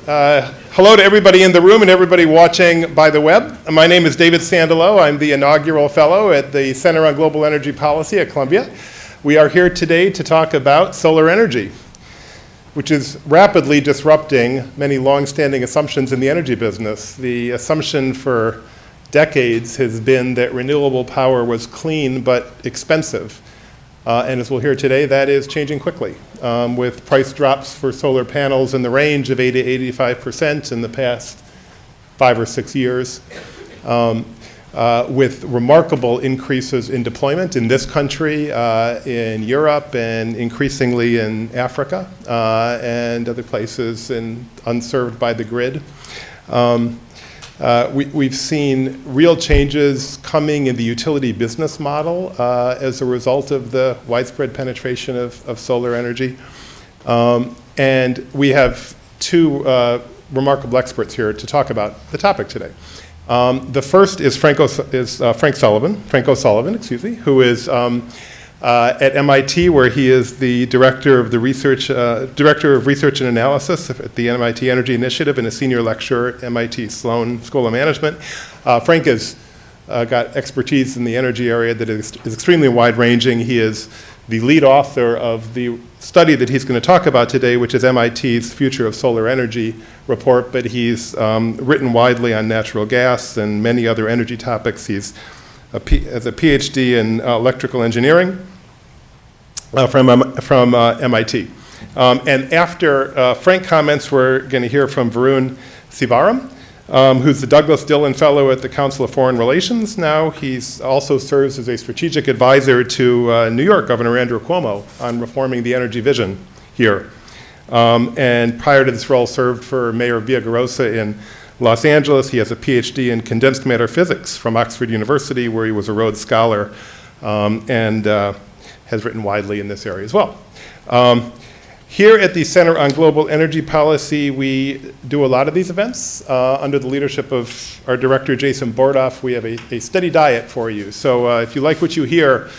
Hello to everybody in the room and everybody watching by the web. My name is David Sandalow. I'm the Inaugural Fellow at the Center on Global Energy Policy at Columbia. We are here today to talk about solar energy, which is rapidly disrupting many long-standing assumptions in the energy business. The assumption for decades has been that renewable power was clean but expensive. And as we'll hear today, that is changing quickly, with price drops for solar panels in the range of 80 to 85% in the past 5 or 6 years, with remarkable increases in deployment in this country, in Europe, and increasingly in Africa and other places unserved by the grid. We've seen real changes coming in the utility business model as a result of the widespread penetration of solar energy. And we have two remarkable experts here to talk about the topic today. The first is Frank O'Sullivan, who is at MIT, where he is the director of research and analysis at the MIT Energy Initiative and a senior lecturer at MIT Sloan School of Management. Frank has got expertise in the energy area that is extremely wide-ranging. He is the lead author of the study that he's going to talk about today, which is MIT's Future of Solar Energy report, but he's written widely on natural gas and many other energy topics. He's has a PhD in electrical engineering from MIT. And after Frank comments, we're going to hear from Varun Sivaram, who's the Dillon Fellow at the Council of Foreign Relations. Now he's also serves as a strategic advisor to New York Governor Andrew Cuomo on reforming the energy vision here. And prior to this role, served for Mayor Villaraigosa in Los Angeles. He has a PhD in condensed matter physics from Oxford University, where he was a Rhodes Scholar, and has written widely in this area as well. Here at the Center on Global Energy Policy, we do a lot of these events. Under the leadership of our director, Jason Bordoff, we have a steady diet for you. So if you like what you hear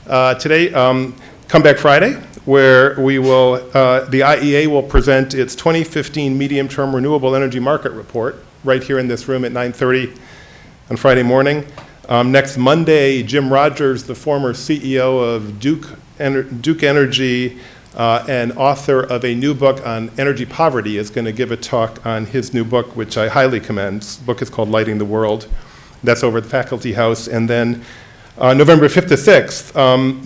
today, come back Friday, where we will, the IEA will present its 2015 Medium-Term Renewable Energy Market Report right here in this room at 9:30 on Friday morning. Next Monday, Jim Rogers, the former CEO of Duke Energy and author of a new book on energy poverty, is going to give a talk on his new book, which I highly commend. This book is called Lighting the World. That's over at the Faculty House. And then November 5th to 6th,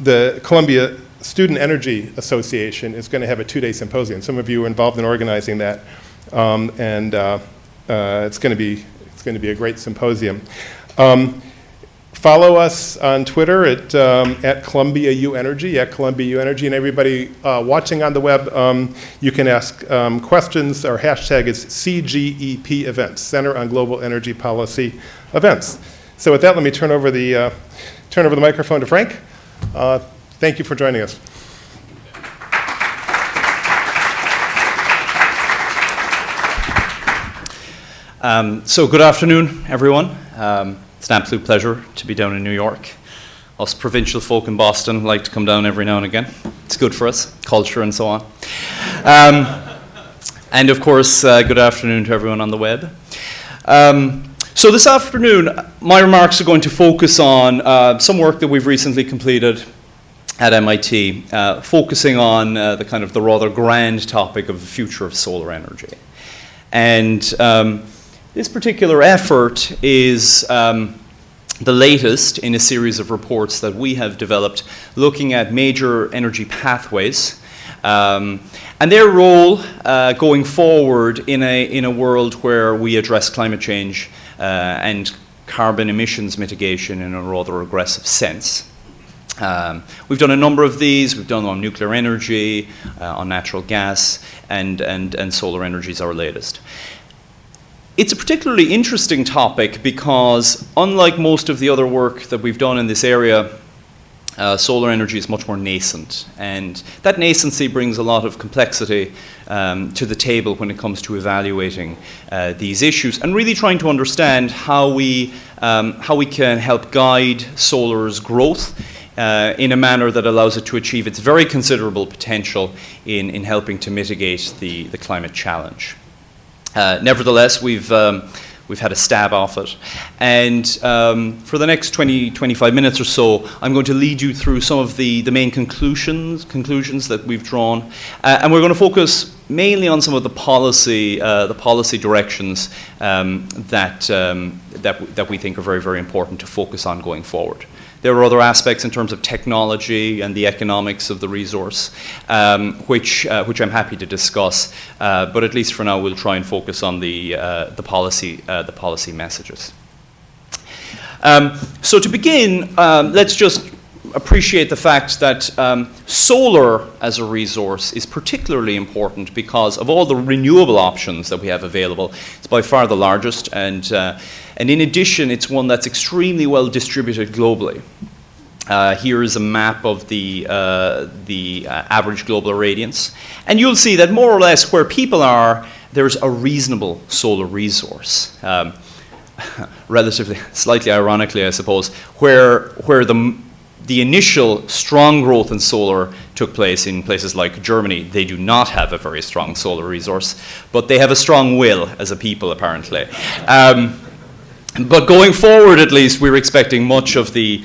the Columbia Student Energy Association is going to have a 2-day symposium. Some of you are involved in organizing that, it's going to be a great symposium. Follow us on Twitter at Columbia U Energy, and everybody watching on the web, you can ask questions. Our hashtag is CGEP events, Center on Global Energy Policy events. So with that, let me turn over the microphone to Frank. Thank you for joining us. So good afternoon, everyone. It's an absolute pleasure to be down in New York. Us provincial folk in Boston like to come down every now and again. It's good for us, culture and so on. And of course, good afternoon to everyone on the web. So this afternoon, my remarks are going to focus on some work that we've recently completed at MIT, focusing on the rather grand topic of the future of solar energy. And this particular effort is the latest in a series of reports that we have developed looking at major energy pathways and their role going forward in a world where we address climate change and carbon emissions mitigation in a rather aggressive sense. We've done a number of these. We've done on nuclear energy, on natural gas, and solar energy is our latest. It's a particularly interesting topic because, unlike most of the other work that we've done in this area, solar energy is much more nascent. And that nascency brings a lot of complexity to the table when it comes to evaluating these issues and really trying to understand how we can help guide solar's growth in a manner that allows it to achieve its very considerable potential in helping to mitigate the climate challenge. Nevertheless, we've had a stab off it. And for the next 20-25 minutes or so, I'm going to lead you through some of the main conclusions that we've drawn. And we're going to focus mainly on some of the policy directions that we think are very, very important to focus on going forward. There are other aspects in terms of technology and the economics of the resource, which I'm happy to discuss. But at least for now, we'll try and focus on the policy messages. So to begin, let's just appreciate the fact that solar as a resource is particularly important because of all the renewable options that we have available. It's by far the largest, and in addition, it's one that's extremely well distributed globally. Here is a map of the average global irradiance, and you'll see that more or less where people are, there's a reasonable solar resource. Relatively, slightly ironically, I suppose, where the initial strong growth in solar took place in places like Germany. They do not have a very strong solar resource, but they have a strong will as a people, apparently. But going forward, at least, we're expecting much of the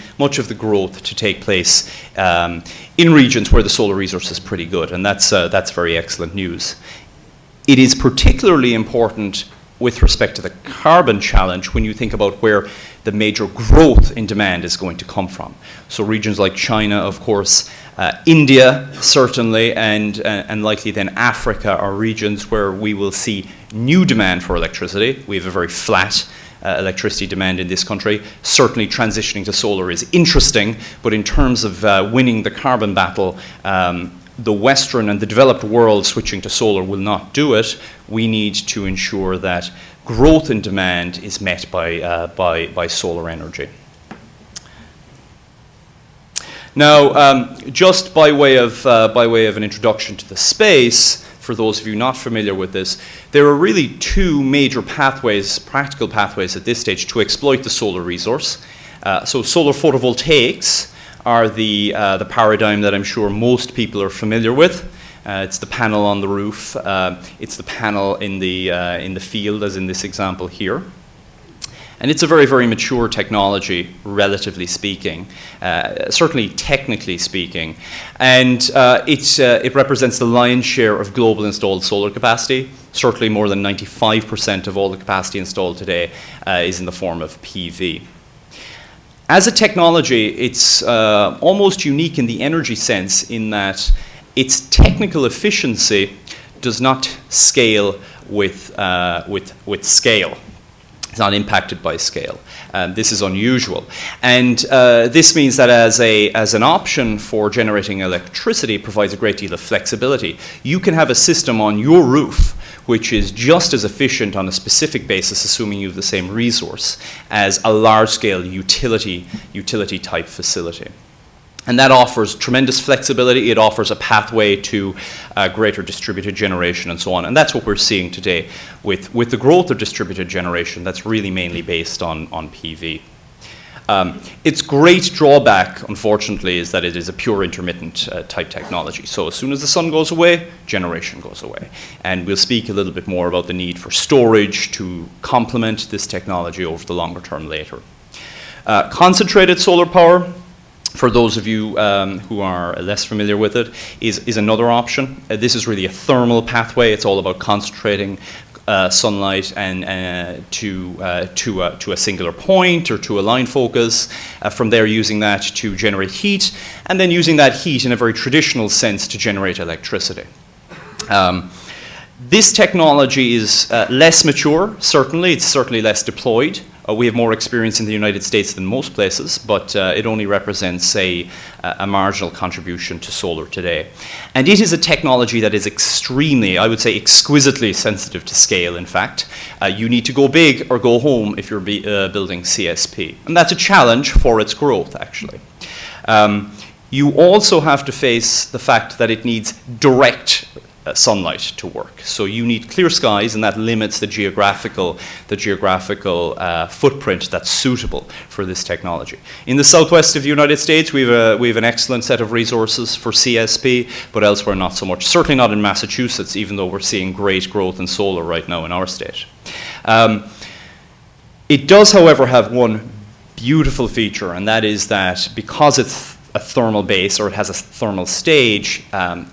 growth to take place in regions where the solar resource is pretty good, and that's very excellent news. It is particularly important with respect to the carbon challenge when you think about where the major growth in demand is going to come from. So regions like China, of course, India, certainly, and likely then Africa are regions where we will see new demand for electricity. We have a very flat electricity demand in this country. Certainly transitioning to solar is interesting, but in terms of winning the carbon battle, the Western and the developed world switching to solar will not do it. We need to ensure that growth in demand is met by solar energy. Now, just by way of an introduction to the space, for those of you not familiar with this, there are really two major pathways, practical pathways at this stage to exploit the solar resource. So solar photovoltaics are the paradigm that I'm sure most people are familiar with. It's the panel on the roof. It's the panel in the field, as in this example here. And it's a very, very mature technology, relatively speaking, certainly technically speaking. And it represents the lion's share of global installed solar capacity. Certainly more than 95% of all the capacity installed today is in the form of PV. As a technology, it's almost unique in the energy sense in that its technical efficiency does not scale with scale. It's not impacted by scale. This is unusual. And this means that as an option for generating electricity, it provides a great deal of flexibility. You can have a system on your roof which is just as efficient on a specific basis, assuming you have the same resource, as a large-scale utility type facility. And that offers tremendous flexibility. It offers a pathway to greater distributed generation and so on. And that's what we're seeing today with the growth of distributed generation. That's really mainly based on PV. Its great drawback, unfortunately, is that it is a pure intermittent type technology. So as soon as the sun goes away, generation goes away. And we'll speak a little bit more about the need for storage to complement this technology over the longer term later. Concentrated solar power, for those of you who are less familiar with it, is another option. This is really a thermal pathway. It's all about concentrating sunlight and to a singular point or to a line focus. From there, using that to generate heat, and then using that heat in a very traditional sense to generate electricity. This technology is less mature, certainly. It's certainly less deployed. We have more experience in the United States than most places, but it only represents a marginal contribution to solar today. And it is a technology that is extremely, I would say exquisitely sensitive to scale, in fact. You need to go big or go home if you're building CSP. And that's a challenge for its growth, actually. You also have to face the fact that it needs direct sunlight to work. So you need clear skies, and that limits the geographical footprint that's suitable for this technology. In the southwest of the United States, we have an excellent set of resources for CSP, but elsewhere not so much. Certainly not in Massachusetts, even though we're seeing great growth in solar right now in our state. It does, however, have one beautiful feature, and that is that because it's a thermal base, or it has a thermal stage,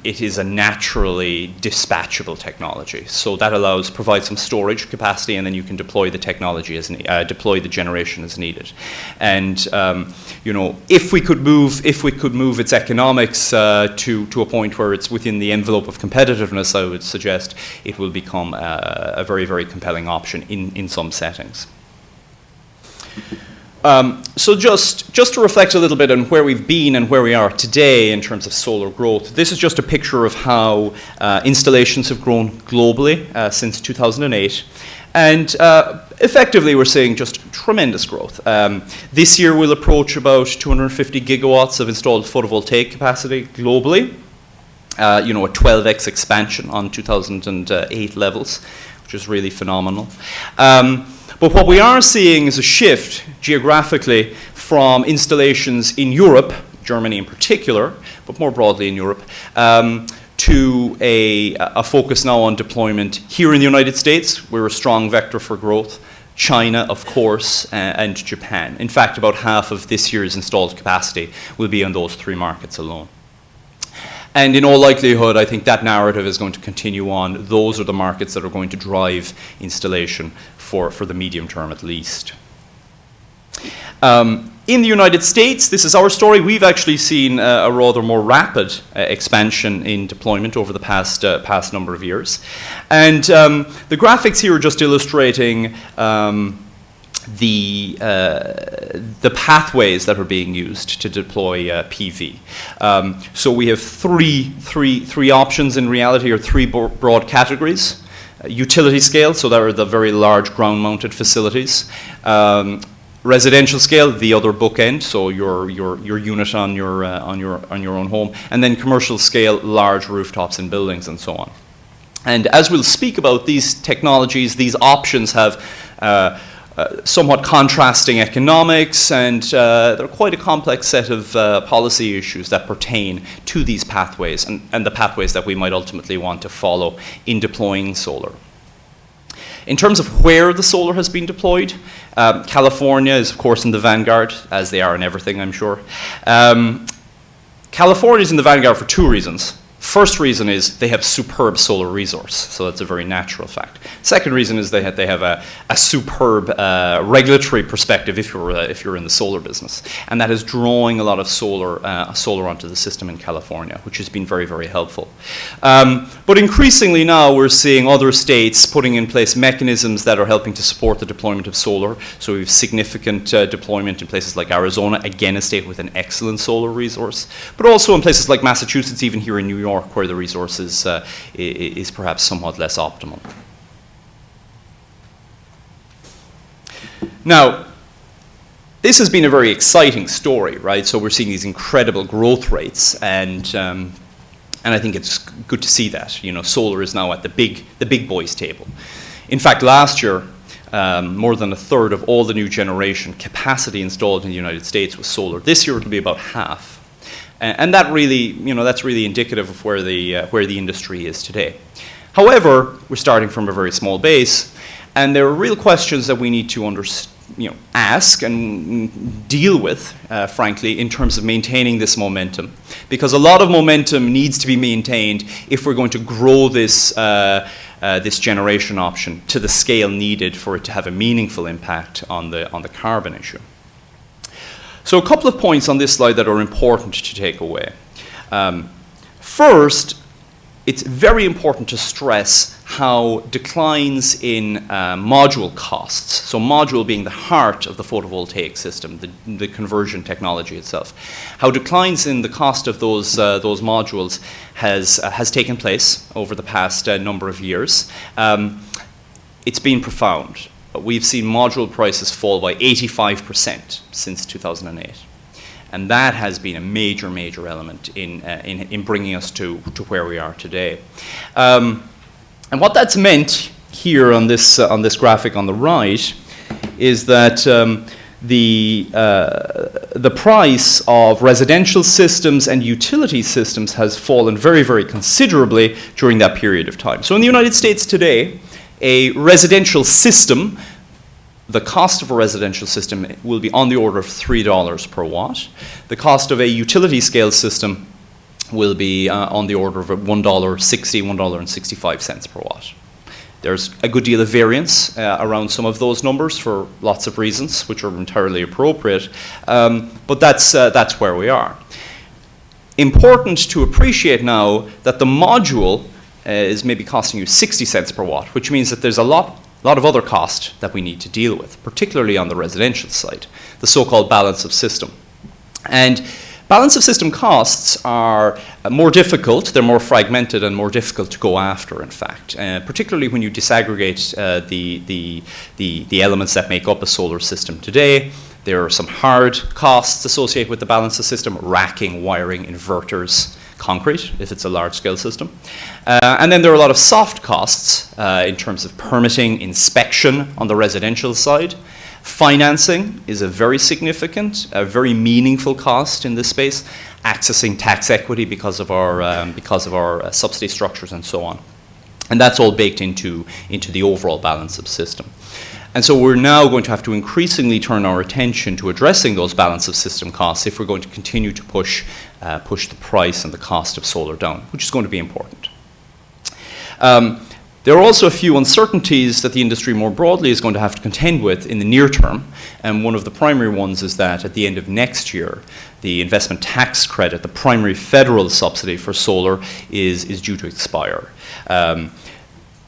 it is a naturally dispatchable technology. So that provides some storage capacity, and then you can deploy the technology deploy the generation as needed. And you know, if we could move its economics to a point where it's within the envelope of competitiveness, I would suggest it will become a very, very compelling option in some settings. So just to reflect a little bit on where we've been and where we are today in terms of solar growth, this is just a picture of how installations have grown globally since 2008. And effectively, we're seeing just tremendous growth. This year, we'll approach about 250 gigawatts of installed photovoltaic capacity globally, you know, a 12x expansion on 2008 levels, which is really phenomenal. But what we are seeing is a shift geographically from installations in Europe, Germany in particular, but more broadly in Europe, to a focus now on deployment here in the United States. We're a strong vector for growth. China, of course, and Japan. In fact, about half of this year's installed capacity will be on those three markets alone. And in all likelihood, I think that narrative is going to continue on. Those are the markets that are going to drive installation for the medium term at least. In the United States, this is our story. We've actually seen a rather more rapid expansion in deployment over the past number of years. And the graphics here are just illustrating the pathways that are being used to deploy PV. So we have three options in reality, or three broad categories. Utility scale, so that are the very large ground-mounted facilities. Residential scale, the other bookend, so your unit on your own home, and then commercial scale, large rooftops in buildings and so on. And as we'll speak about, these technologies, these options have somewhat contrasting economics, and they're quite a complex set of policy issues that pertain to these pathways and the pathways that we might ultimately want to follow in deploying solar. In terms of where the solar has been deployed, California is, of course, in the vanguard, as they are in everything, I'm sure. California is in the vanguard for two reasons. First reason is they have superb solar resource, so that's a very natural fact. Second reason is they have a superb regulatory perspective if you're in the solar business, and that is drawing a lot of solar onto the system in California, which has been very, very helpful. But increasingly now we're seeing other states putting in place mechanisms that are helping to support the deployment of solar. So we have significant deployment in places like Arizona, again a state with an excellent solar resource, but also in places like Massachusetts, even here in New York, where the resource is perhaps somewhat less optimal. Now, this has been a very exciting story, right? So we're seeing these incredible growth rates, and I think it's good to see that. You know, solar is now at the big boys table. In fact, last year, more than a third of all the new generation capacity installed in the United States was solar. This year it'll be about half. And that really, you know, that's really indicative of where the industry is today. However, we're starting from a very small base, and there are real questions that we need to ask and deal with, frankly, in terms of maintaining this momentum. Because a lot of momentum needs to be maintained if we're going to grow this generation option to the scale needed for it to have a meaningful impact on the carbon issue. So a couple of points on this slide that are important to take away. First, it's very important to stress how declines in module costs, so module being the heart of the photovoltaic system, the conversion technology itself, how declines in the cost of those modules has taken place over the past number of years. It's been profound. We've seen module prices fall by 85% since 2008. And that has been a major, major element in bringing us to where we are today. And what that's meant here on this graphic on the right is that the price of residential systems and utility systems has fallen very, very considerably during that period of time. So in the United States today, a residential system, the cost of a residential system will be on the order of $3 per watt. The cost of a utility scale system will be on the order of $1.60, $1.65 per watt. There's a good deal of variance around some of those numbers for lots of reasons, which are entirely appropriate, but that's where we are. Important to appreciate now that the module is maybe costing you 60 cents per watt, which means that there's a lot of other cost that we need to deal with, particularly on the residential side, the so-called balance of system. And balance of system costs are more difficult, they're more fragmented and more difficult to go after, in fact, particularly when you disaggregate the elements that make up a solar system today. There are some hard costs associated with the balance of system, racking, wiring, inverters, concrete, if it's a large-scale system. And then there are a lot of soft costs in terms of permitting, inspection on the residential side. Financing is a very significant, a very meaningful cost in this space. Accessing tax equity because of our subsidy structures and so on. And that's all baked into the overall balance of system. And so we're now going to have to increasingly turn our attention to addressing those balance of system costs if we're going to continue to push the price and the cost of solar down, which is going to be important. There are also a few uncertainties that the industry more broadly is going to have to contend with in the near term, and one of the primary ones is that at the end of next year, the investment tax credit, the primary federal subsidy for solar, is due to expire.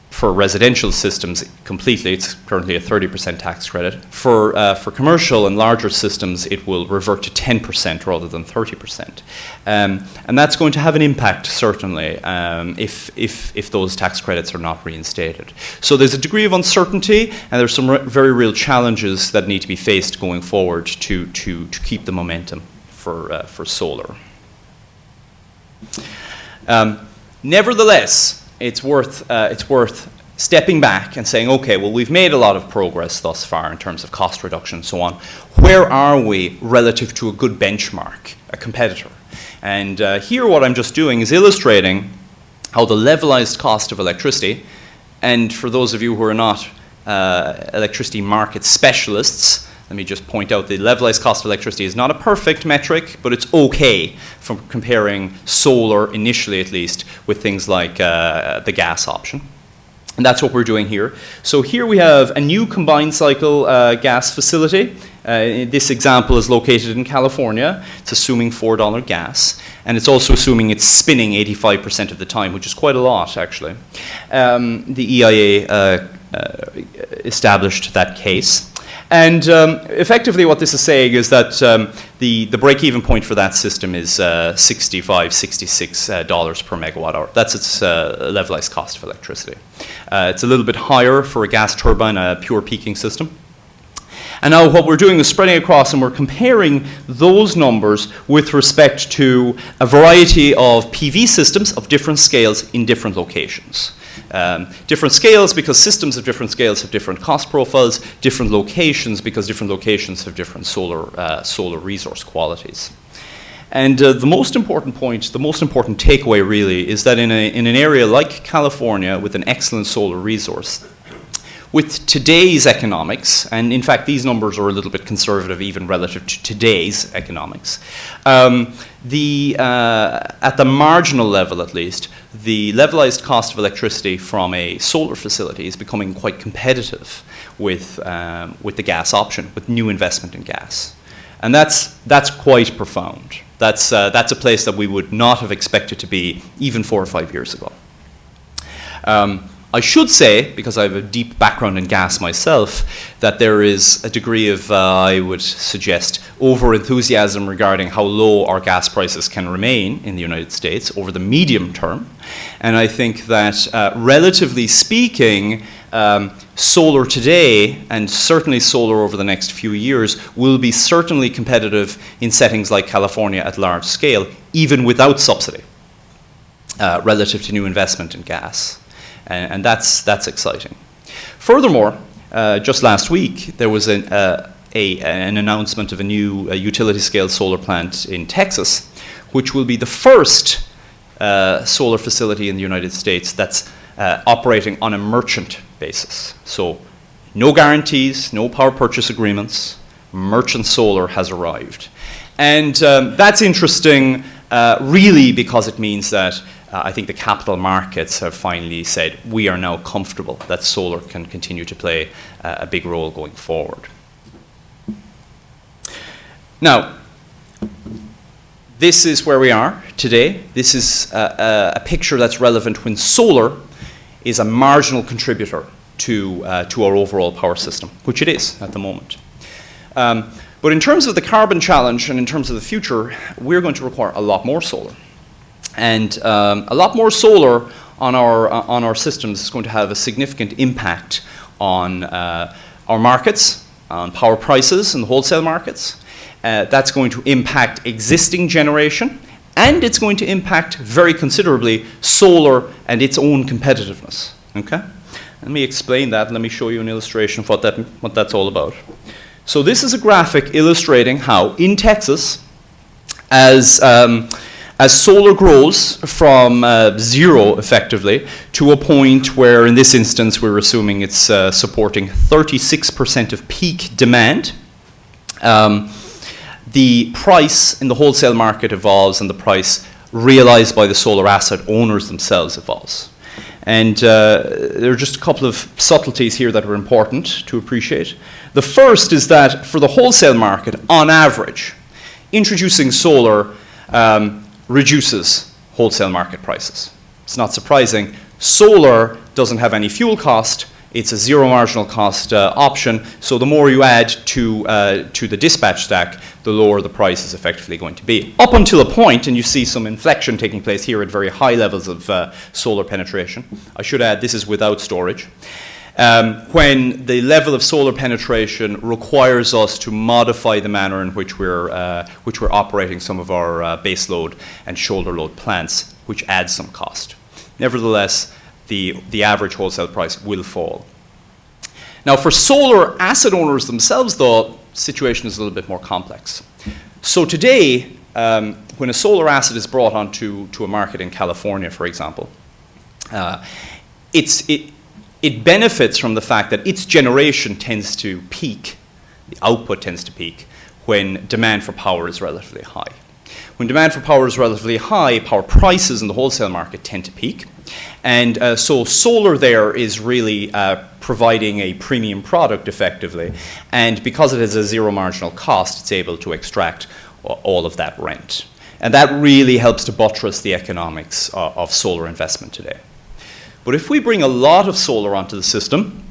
For residential systems completely, it's currently a 30% tax credit. For commercial and larger systems, it will revert to 10% rather than 30%. And that's going to have an impact, certainly, if those tax credits are not reinstated. So there's a degree of uncertainty, and there's some very real challenges that need to be faced going forward to keep the momentum for solar. Nevertheless, it's worth stepping back and saying, okay, well, we've made a lot of progress thus far in terms of cost reduction and so on. Where are we relative to a good benchmark, a competitor? And here what I'm just doing is illustrating how the levelized cost of electricity, and for those of you who are not electricity market specialists, let me just point out the levelized cost of electricity is not a perfect metric, but it's okay for comparing solar, initially at least, with things like the gas option. And that's what we're doing here. So here we have a new combined cycle gas facility. This example is located in California. It's assuming $4 gas. And it's also assuming it's spinning 85% of the time, which is quite a lot, actually. The EIA established that case. And effectively what this is saying is that the break-even point for that system is $65, $66 per megawatt hour. That's its levelized cost of electricity. It's a little bit higher for a gas turbine, a pure peaking system. And now what we're doing is spreading across and we're comparing those numbers with respect to a variety of PV systems of different scales in different locations. Different scales because systems of different scales have different cost profiles, different locations because different locations have different solar resource qualities. And the most important point, the most important takeaway really is that in an area like California with an excellent solar resource, with today's economics, and in fact these numbers are a little bit conservative even relative to today's economics, at the marginal level at least, the levelized cost of electricity from a solar facility is becoming quite competitive with the gas option, with new investment in gas. And that's quite profound. That's a place that we would not have expected to be even 4 or 5 years ago. I should say, because I have a deep background in gas myself, that there is a degree of, I would suggest, over-enthusiasm regarding how low our gas prices can remain in the United States over the medium term. And I think that, relatively speaking, solar today, and certainly solar over the next few years, will be certainly competitive in settings like California at large scale, even without subsidy, relative to new investment in gas. And that's exciting. Furthermore, just last week, there was an announcement of a new utility-scale solar plant in Texas, which will be the first solar facility in the United States that's operating on a merchant basis. So no guarantees, no power purchase agreements, merchant solar has arrived. And that's interesting really because it means that I think the capital markets have finally said we are now comfortable that solar can continue to play a big role going forward. Now, this is where we are today. This is a picture that's relevant when solar is a marginal contributor to our overall power system, which it is at the moment. But in terms of the carbon challenge and in terms of the future, we're going to require a lot more solar. And a lot more solar on our systems is going to have a significant impact on our markets, on power prices in the wholesale markets. That's going to impact existing generation, and it's going to impact very considerably solar and its own competitiveness. Okay? Let me explain that. Let me show you an illustration of what that's all about. So this is a graphic illustrating how in Texas, as solar grows from zero effectively to a point where in this instance we're assuming it's supporting 36% of peak demand, the price in the wholesale market evolves and the price realized by the solar asset owners themselves evolves. And there are just a couple of subtleties here that are important to appreciate. The first is that for the wholesale market, on average, introducing solar reduces wholesale market prices. It's not surprising. Solar doesn't have any fuel cost. It's a zero marginal cost option. So the more you add to the dispatch stack, the lower the price is effectively going to be. Up until a point, and you see some inflection taking place here at very high levels of solar penetration. I should add, this is without storage. When the level of solar penetration requires us to modify the manner in which we're operating some of our base load and shoulder load plants, which adds some cost. Nevertheless, the average wholesale price will fall. Now, for solar asset owners themselves, though, the situation is a little bit more complex. So today, when a solar asset is brought onto a market in California, for example, it benefits from the fact that its generation tends to peak, the output tends to peak, when demand for power is relatively high. When demand for power is relatively high, power prices in the wholesale market tend to peak. And so solar there is really providing a premium product effectively. And because it has a zero marginal cost, it's able to extract all of that rent. And that really helps to buttress the economics of solar investment today. But if we bring a lot of solar onto the system,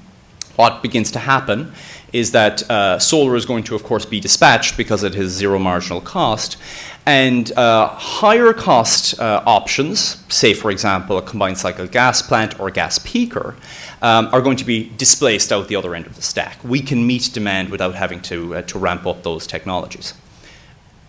what begins to happen is that solar is going to, of course, be dispatched because it has zero marginal cost. And higher cost options, say, for example, a combined cycle gas plant or gas peaker, are going to be displaced out the other end of the stack. We can meet demand without having to ramp up those technologies.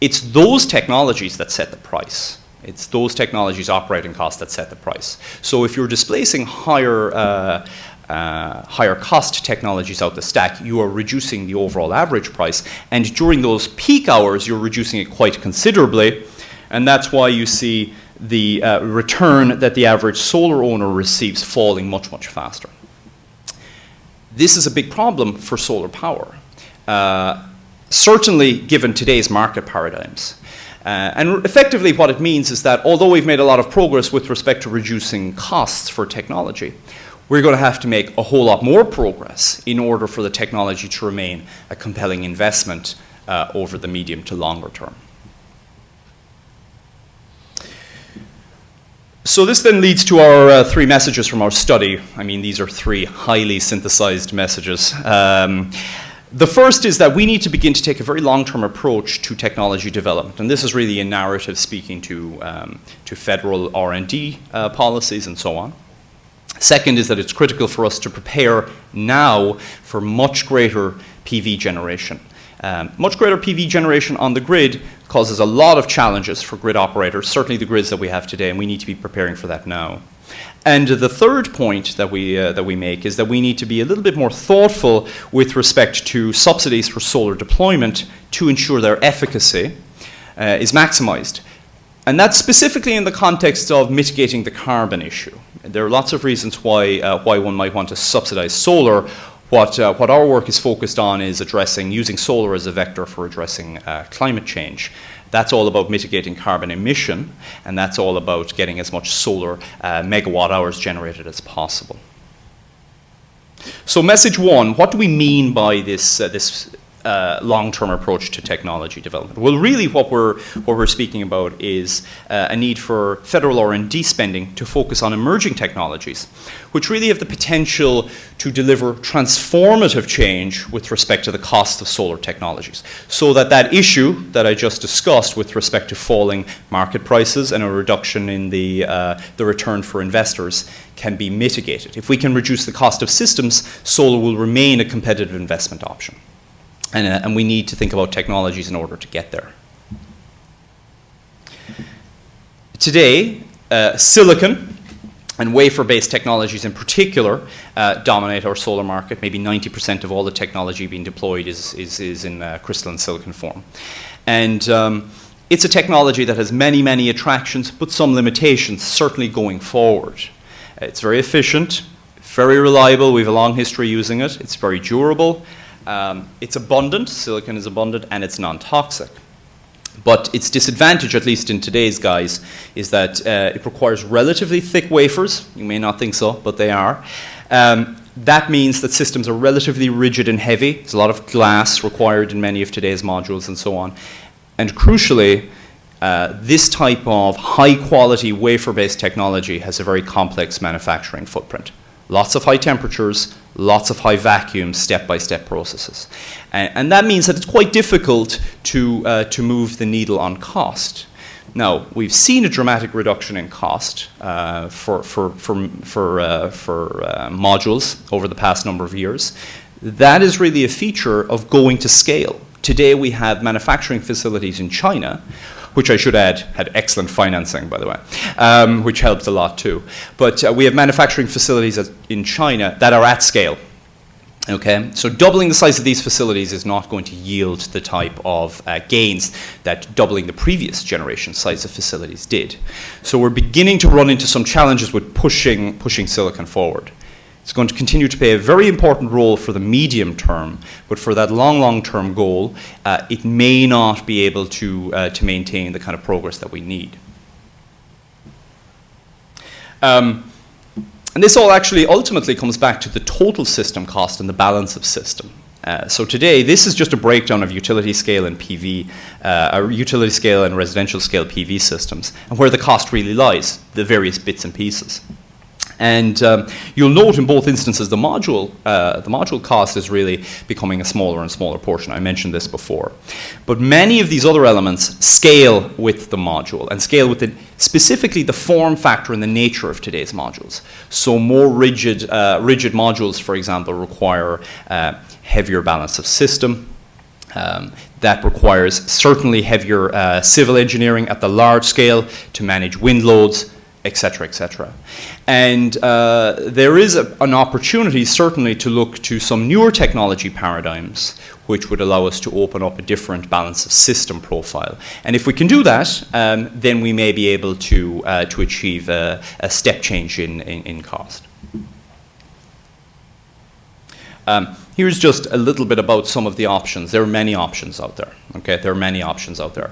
It's those technologies that set the price. It's those technologies' operating costs that set the price. So if you're displacing higher cost technologies out the stack, you are reducing the overall average price. And during those peak hours, you're reducing it quite considerably. And that's why you see the return that the average solar owner receives falling much, much faster. This is a big problem for solar power, certainly given today's market paradigms. And effectively what it means is that although we've made a lot of progress with respect to reducing costs for technology, we're going to have to make a whole lot more progress in order for the technology to remain a compelling investment over the medium to longer term. So this then leads to our three messages from our study. I mean, these are three highly synthesized messages. The first is that we need to begin to take a very long-term approach to technology development. And this is really a narrative speaking to federal R&D policies and so on. Second is that it's critical for us to prepare now for much greater PV generation. Much greater PV generation on the grid causes a lot of challenges for grid operators, certainly the grids that we have today, and we need to be preparing for that now. And the third point that we make is that we need to be a little bit more thoughtful with respect to subsidies for solar deployment to ensure their efficacy is maximized. And that's specifically in the context of mitigating the carbon issue. There are lots of reasons why one might want to subsidize solar. What our work is focused on is using solar as a vector for addressing climate change. That's all about mitigating carbon emission, and that's all about getting as much solar megawatt hours generated as possible. So message one, what do we mean by this long-term approach to technology development? Well, really what we're speaking about is a need for federal R&D spending to focus on emerging technologies, which really have the potential to deliver transformative change with respect to the cost of solar technologies, so that issue that I just discussed with respect to falling market prices and a reduction in the return for investors can be mitigated. If we can reduce the cost of systems, solar will remain a competitive investment option. And we need to think about technologies in order to get there. Today, silicon and wafer-based technologies in particular dominate our solar market. Maybe 90% of all the technology being deployed is in crystalline silicon form. And it's a technology that has many, many attractions, but some limitations, certainly going forward. It's very efficient, very reliable. We have a long history using it. It's very durable. It's abundant, silicon is abundant, and it's non-toxic. But its disadvantage, at least in today's guise, is that it requires relatively thick wafers. You may not think so, but they are. That means that systems are relatively rigid and heavy. There's a lot of glass required in many of today's modules and so on. And crucially, this type of high-quality wafer-based technology has a very complex manufacturing footprint. Lots of high temperatures, lots of high vacuum, step-by-step processes. And that means that it's quite difficult to move the needle on cost. Now, we've seen a dramatic reduction in cost for modules over the past number of years. That is really a feature of going to scale. Today we have manufacturing facilities in China, which I should add had excellent financing, by the way, which helped a lot too. But we have manufacturing facilities in China that are at scale. Okay, so doubling the size of these facilities is not going to yield the type of gains that doubling the previous generation size of facilities did. So we're beginning to run into some challenges with pushing silicon forward. It's going to continue to play a very important role for the medium term, but for that long-term goal, it may not be able to maintain the kind of progress that we need. And this all actually ultimately comes back to the total system cost and the balance of system. So today, this is just a breakdown of utility scale and PV, utility scale and residential scale PV systems, and where the cost really lies, the various bits and pieces. And you'll note in both instances the module cost is really becoming a smaller and smaller portion. I mentioned this before. But many of these other elements scale with the module and scale with specifically the form factor and the nature of today's modules. So more rigid modules, for example, require heavier balance of system. That requires certainly heavier civil engineering at the large scale to manage wind loads, etc., etc. And there is an opportunity certainly to look to some newer technology paradigms which would allow us to open up a different balance of system profile. And if we can do that, then we may be able to achieve a step change in cost. Here's just a little bit about some of the options. There are many options out there. Okay, there are many options out there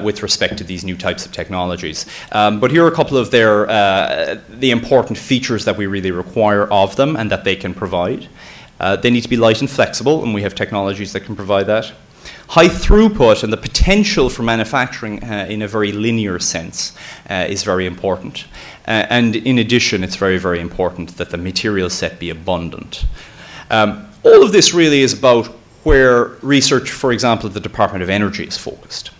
with respect to these new types of technologies. But here are a couple of the important features that we really require of them and that they can provide. They need to be light and flexible, and we have technologies that can provide that. High throughput and the potential for manufacturing in a very linear sense is very important. And in addition, it's very, very important that the material set be abundant. All of this really is about where research, for example, at the Department of Energy is focused.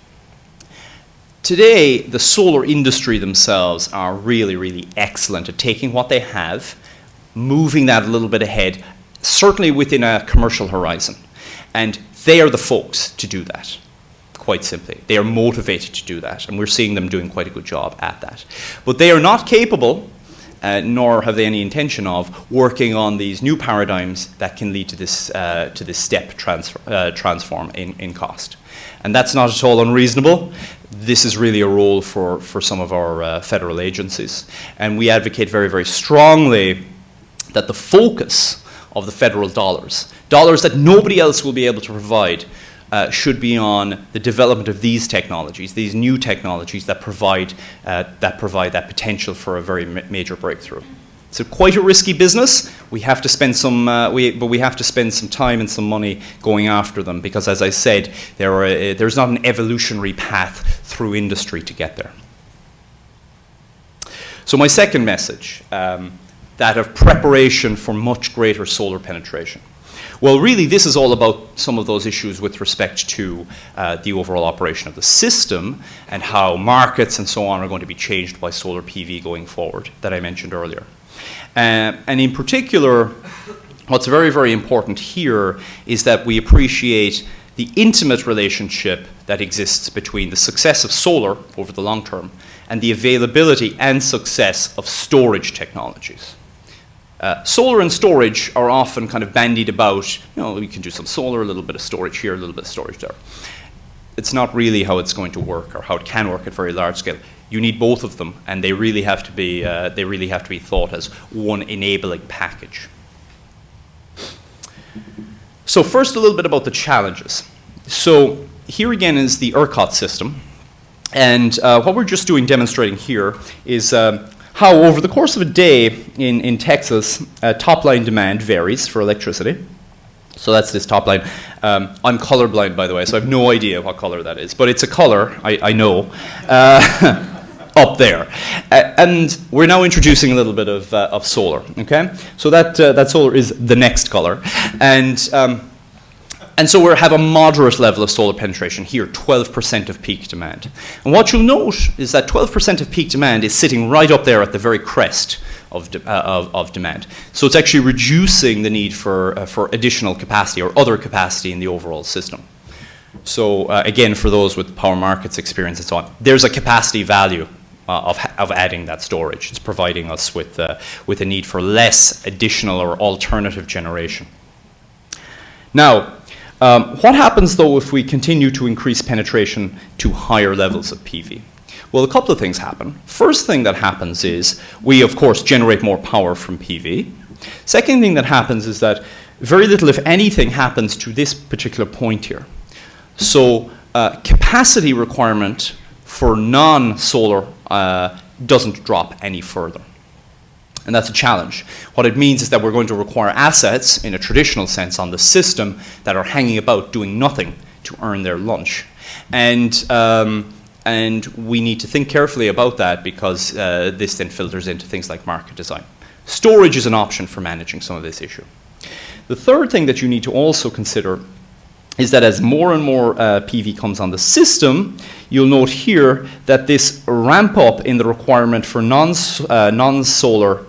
Today, the solar industry themselves are really, really excellent at taking what they have, moving that a little bit ahead, certainly within a commercial horizon. And they are the folks to do that, quite simply. They are motivated to do that, and we're seeing them doing quite a good job at that. But they are not capable, nor have they any intention of, working on these new paradigms that can lead to this step transform in cost. And that's not at all unreasonable. This is really a role for some of our federal agencies. And we advocate very, very strongly that the focus of the federal dollars that nobody else will be able to provide, should be on the development of these technologies, these new technologies that provide that potential for a very major breakthrough. It's quite a risky business. We have to spend some, but we have to spend some time and some money going after them, because, as I said, there's not an evolutionary path through industry to get there. So my second message, that of preparation for much greater solar penetration. Well, really, this is all about some of those issues with respect to the overall operation of the system and how markets and so on are going to be changed by solar PV going forward that I mentioned earlier. And in particular, what's very, very important here is that we appreciate the intimate relationship that exists between the success of solar over the long term and the availability and success of storage technologies. Solar and storage are often kind of bandied about. You know, we can do some solar, a little bit of storage here, a little bit of storage there. It's not really how it's going to work, or how it can work at very large scale. You need both of them, and they really have to be thought as one enabling package. So first, a little bit about the challenges. So here again is the ERCOT system, and what we're just demonstrating here is how over the course of a day in Texas, top-line demand varies for electricity. So that's this top line. I'm colorblind, by the way, so I have no idea what color that is, but it's a color, I know, up there. And we're now introducing a little bit of solar, okay? So that solar is the next color. And so we have a moderate level of solar penetration here, 12% of peak demand. And what you'll note is that 12% of peak demand is sitting right up there at the very crest of demand. So it's actually reducing the need for additional capacity or other capacity in the overall system. So again, for those with power markets experience and so on, there's a capacity value of adding that storage. It's providing us with a need for less additional or alternative generation. Now, what happens, though, if we continue to increase penetration to higher levels of PV? Well, a couple of things happen. First thing that happens is we, of course, generate more power from PV. Second thing that happens is that very little, if anything, happens to this particular point here. So capacity requirement for non-solar doesn't drop any further. And that's a challenge. What it means is that we're going to require assets, in a traditional sense, on the system that are hanging about doing nothing to earn their lunch. And we need to think carefully about that, because this then filters into things like market design. Storage is an option for managing some of this issue. The third thing that you need to also consider is that as more and more PV comes on the system, you'll note here that this ramp up in the requirement for non-solar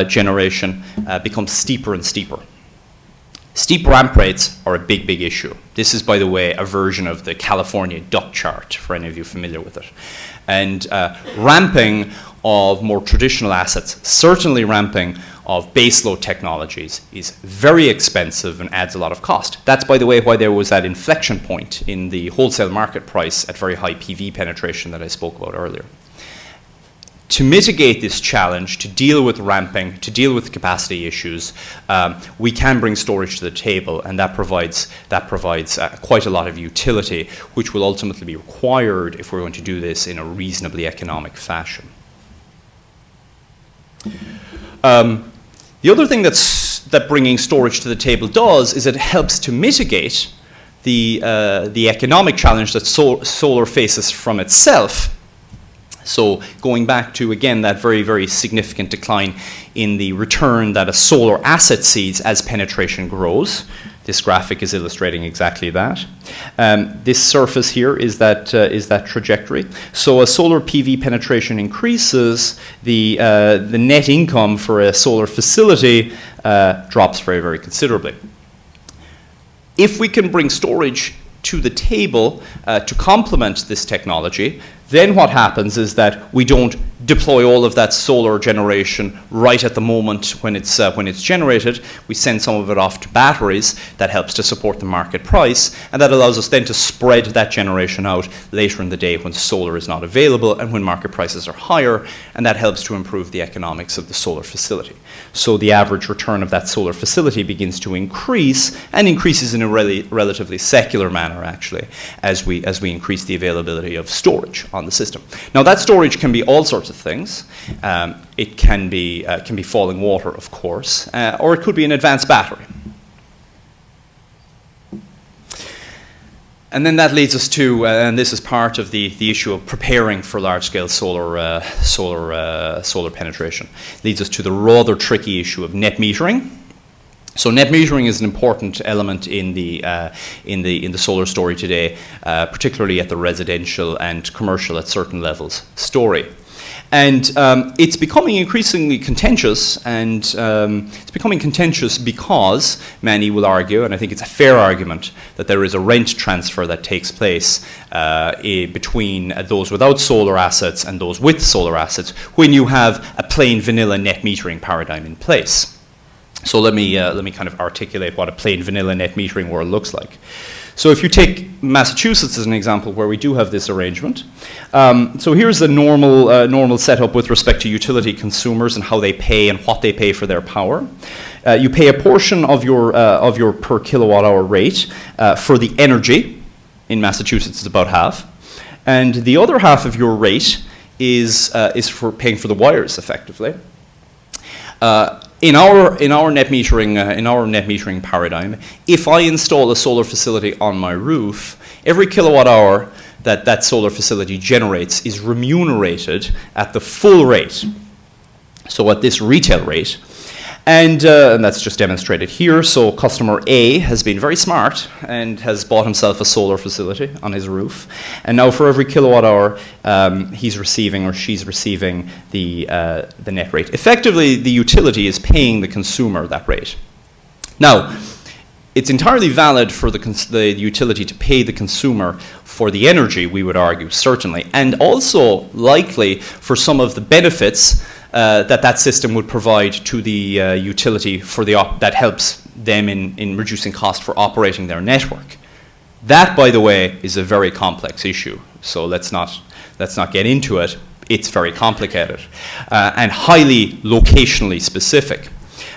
generation becomes steeper and steeper. Steep ramp rates are a big, big issue. This is, by the way, a version of the California duck chart, for any of you familiar with it. And ramping of more traditional assets, certainly ramping of baseload technologies, is very expensive and adds a lot of cost. That's, by the way, why there was that inflection point in the wholesale market price at very high PV penetration that I spoke about earlier. To mitigate this challenge, to deal with ramping, to deal with capacity issues, we can bring storage to the table, and that provides quite a lot of utility, which will ultimately be required if we're going to do this in a reasonably economic fashion. The other thing that bringing storage to the table does is it helps to mitigate the economic challenge that solar faces from itself. So going back to, again, that very, very significant decline in the return that a solar asset sees as penetration grows. This graphic is illustrating exactly that. This surface here is that trajectory. So as solar PV penetration increases, the net income for a solar facility drops very, very considerably. If we can bring storage to the table to complement this technology, then what happens is that we don't deploy all of that solar generation right at the moment when it's generated. We send some of it off to batteries. That helps to support the market price, and that allows us then to spread that generation out later in the day when solar is not available and when market prices are higher, and that helps to improve the economics of the solar facility. So the average return of that solar facility begins to increase, and increases in a relatively secular manner, actually, as we increase the availability of storage on the system. Now, that storage can be all sorts of things. It can be falling water, of course, or it could be an advanced battery. And then that leads us to, and this is part of the issue of preparing for large-scale solar penetration, leads us to the rather tricky issue of net metering. So net metering is an important element in the solar story today, particularly at the residential and commercial at certain levels story. And it's becoming increasingly contentious, and it's becoming contentious because many will argue, and I think it's a fair argument, that there is a rent transfer that takes place between those without solar assets and those with solar assets when you have a plain vanilla net metering paradigm in place. So let me kind of articulate what a plain vanilla net metering world looks like. So if you take Massachusetts as an example where we do have this arrangement, so here's the normal setup with respect to utility consumers and how they pay and what they pay for their power. You pay a portion of your per kilowatt hour rate for the energy. In Massachusetts, it's about half, and the other half of your rate is for paying for the wires, effectively. In our net metering paradigm, if I install a solar facility on my roof, every kilowatt hour that solar facility generates is remunerated at the full rate, so at this retail rate. And that's just demonstrated here. So customer A has been very smart and has bought himself a solar facility on his roof. And now for every kilowatt hour, he's receiving or she's receiving the net rate. Effectively, the utility is paying the consumer that rate. Now, it's entirely valid for the utility to pay the consumer for the energy, we would argue, certainly, and also likely for some of the benefits that system would provide to the utility for that helps them in reducing cost for operating their network. That, by the way, is a very complex issue. So let's not get into it. It's very complicated and highly locationally specific.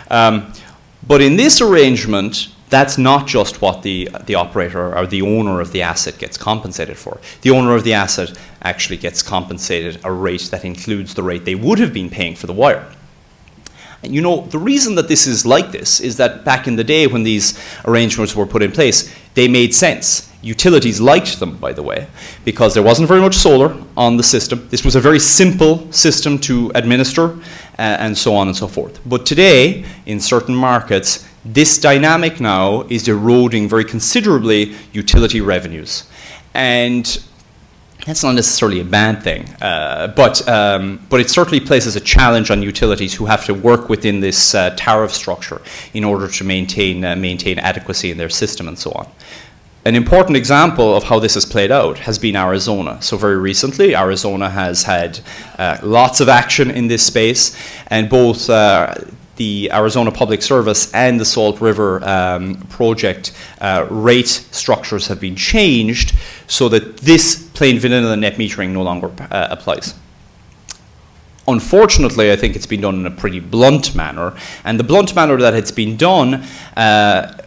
But in this arrangement, that's not just what the operator or the owner of the asset gets compensated for. The owner of the asset actually gets compensated a rate that includes the rate they would have been paying for the wire. And you know, the reason that this is like this is that back in the day when these arrangements were put in place, they made sense. Utilities liked them, by the way, because there wasn't very much solar on the system. This was a very simple system to administer, and so on and so forth. But today, in certain markets, this dynamic now is eroding very considerably utility revenues. And that's not necessarily a bad thing, but it certainly places a challenge on utilities who have to work within this tariff structure in order to maintain adequacy in their system and so on. An important example of how this has played out has been Arizona. So very recently, Arizona has had lots of action in this space, and both the Arizona Public Service and the Salt River project rate structures have been changed so that this plain vanilla net metering no longer applies. Unfortunately, I think it's been done in a pretty blunt manner, and the blunt manner that it's been done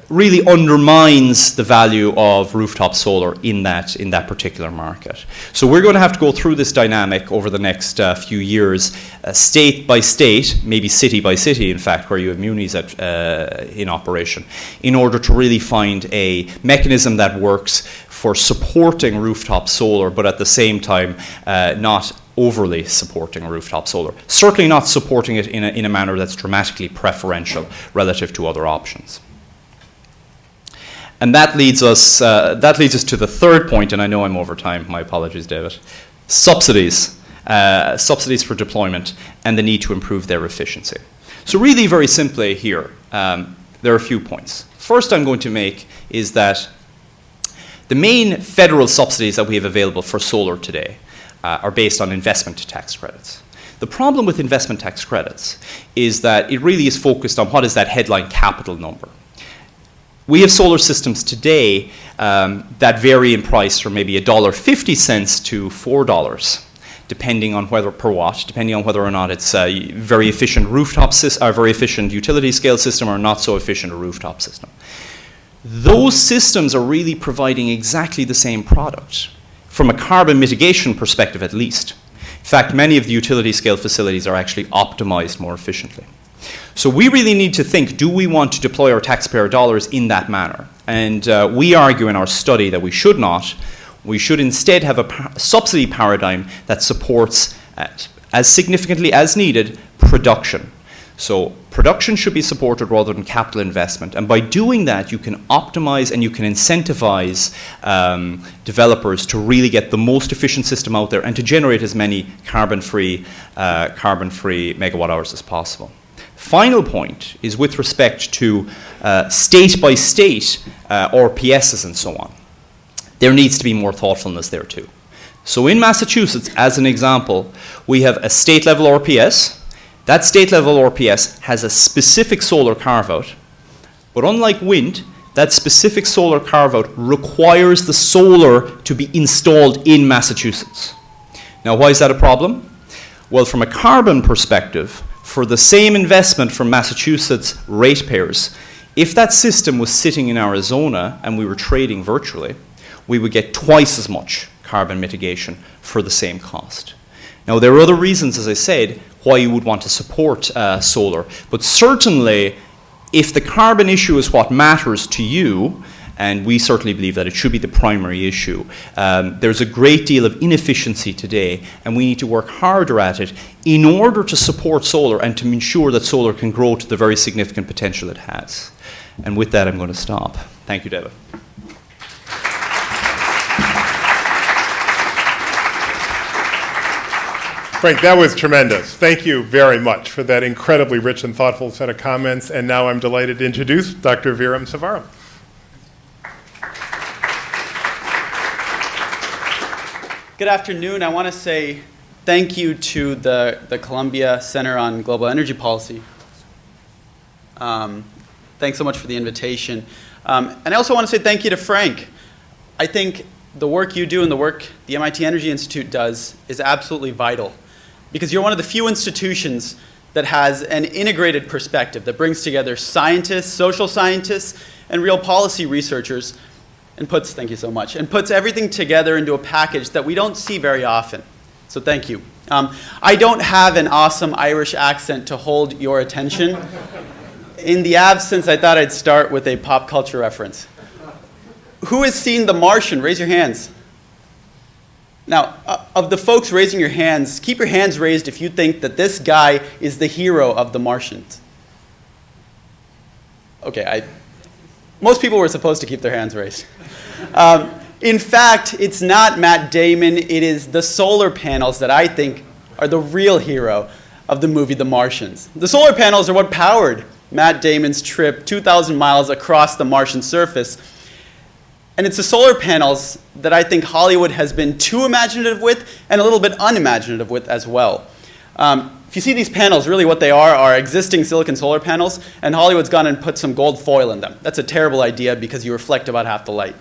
really undermines the value of rooftop solar in that particular market. So we're going to have to go through this dynamic over the next few years, state by state, maybe city by city, in fact, where you have munis in operation, in order to really find a mechanism that works for supporting rooftop solar, but at the same time not overly supporting rooftop solar. Certainly not supporting it in a manner that's dramatically preferential relative to other options. And that leads us to the third point, and I know I'm over time. My apologies, David. Subsidies. Subsidies for deployment and the need to improve their efficiency. So really, very simply here, there are a few points. First I'm going to make is that the main federal subsidies that we have available for solar today are based on investment tax credits. The problem with investment tax credits is that it really is focused on what is that headline capital number. We have solar systems today that vary in price from maybe $1.50 to $4, depending on whether per watt, depending on whether or not it's a very efficient rooftop system, or very efficient utility scale system, or not so efficient a rooftop system. Those systems are really providing exactly the same product, from a carbon mitigation perspective at least. In fact, many of the utility scale facilities are actually optimized more efficiently. So we really need to think, do we want to deploy our taxpayer dollars in that manner? And we argue in our study that we should not. We should instead have a subsidy paradigm that supports, as significantly as needed, production. So production should be supported rather than capital investment. And by doing that, you can optimize and you can incentivize developers to really get the most efficient system out there and to generate as many carbon-free megawatt hours as possible. Final point is with respect to state-by-state RPSs and so on. There needs to be more thoughtfulness there too. So in Massachusetts, as an example, we have a state-level RPS. That state-level RPS has a specific solar carve-out, but unlike wind, that specific solar carve-out requires the solar to be installed in Massachusetts. Now, why is that a problem? Well, from a carbon perspective, for the same investment from Massachusetts ratepayers, if that system was sitting in Arizona and we were trading virtually, we would get twice as much carbon mitigation for the same cost. Now, there are other reasons, as I said, why you would want to support solar, but certainly if the carbon issue is what matters to you, and we certainly believe that it should be the primary issue, there's a great deal of inefficiency today, and we need to work harder at it in order to support solar and to ensure that solar can grow to the very significant potential it has. And with that, I'm going to stop. Thank you, David. Frank, that was tremendous. Thank you very much for that incredibly rich and thoughtful set of comments. And now I'm delighted to introduce Dr. Varun Sivaram. Good afternoon. I want to say thank you to the Columbia Center on Global Energy Policy. Thanks so much for the invitation. And I also want to say thank you to Frank. I think the work you do and the work the MIT Energy Institute does is absolutely vital, because you're one of the few institutions that has an integrated perspective that brings together scientists, social scientists, and real policy researchers, and puts, thank you so much, and puts everything together into a package that we don't see very often. So thank you. I don't have an awesome Irish accent to hold your attention. In the absence, I thought I'd start with a pop culture reference. Who has seen The Martian? Raise your hands. Now, of the folks raising your hands, keep your hands raised if you think that this guy is the hero of The Martians. Okay, most people were supposed to keep their hands raised. In fact, it's not Matt Damon, it is the solar panels that I think are the real hero of the movie The Martians. The solar panels are what powered Matt Damon's trip 2,000 miles across the Martian surface. And it's the solar panels that I think Hollywood has been too imaginative with and a little bit unimaginative with as well. If you see these panels, really what they are existing silicon solar panels, and Hollywood's gone and put some gold foil in them. That's a terrible idea because you reflect about half the light.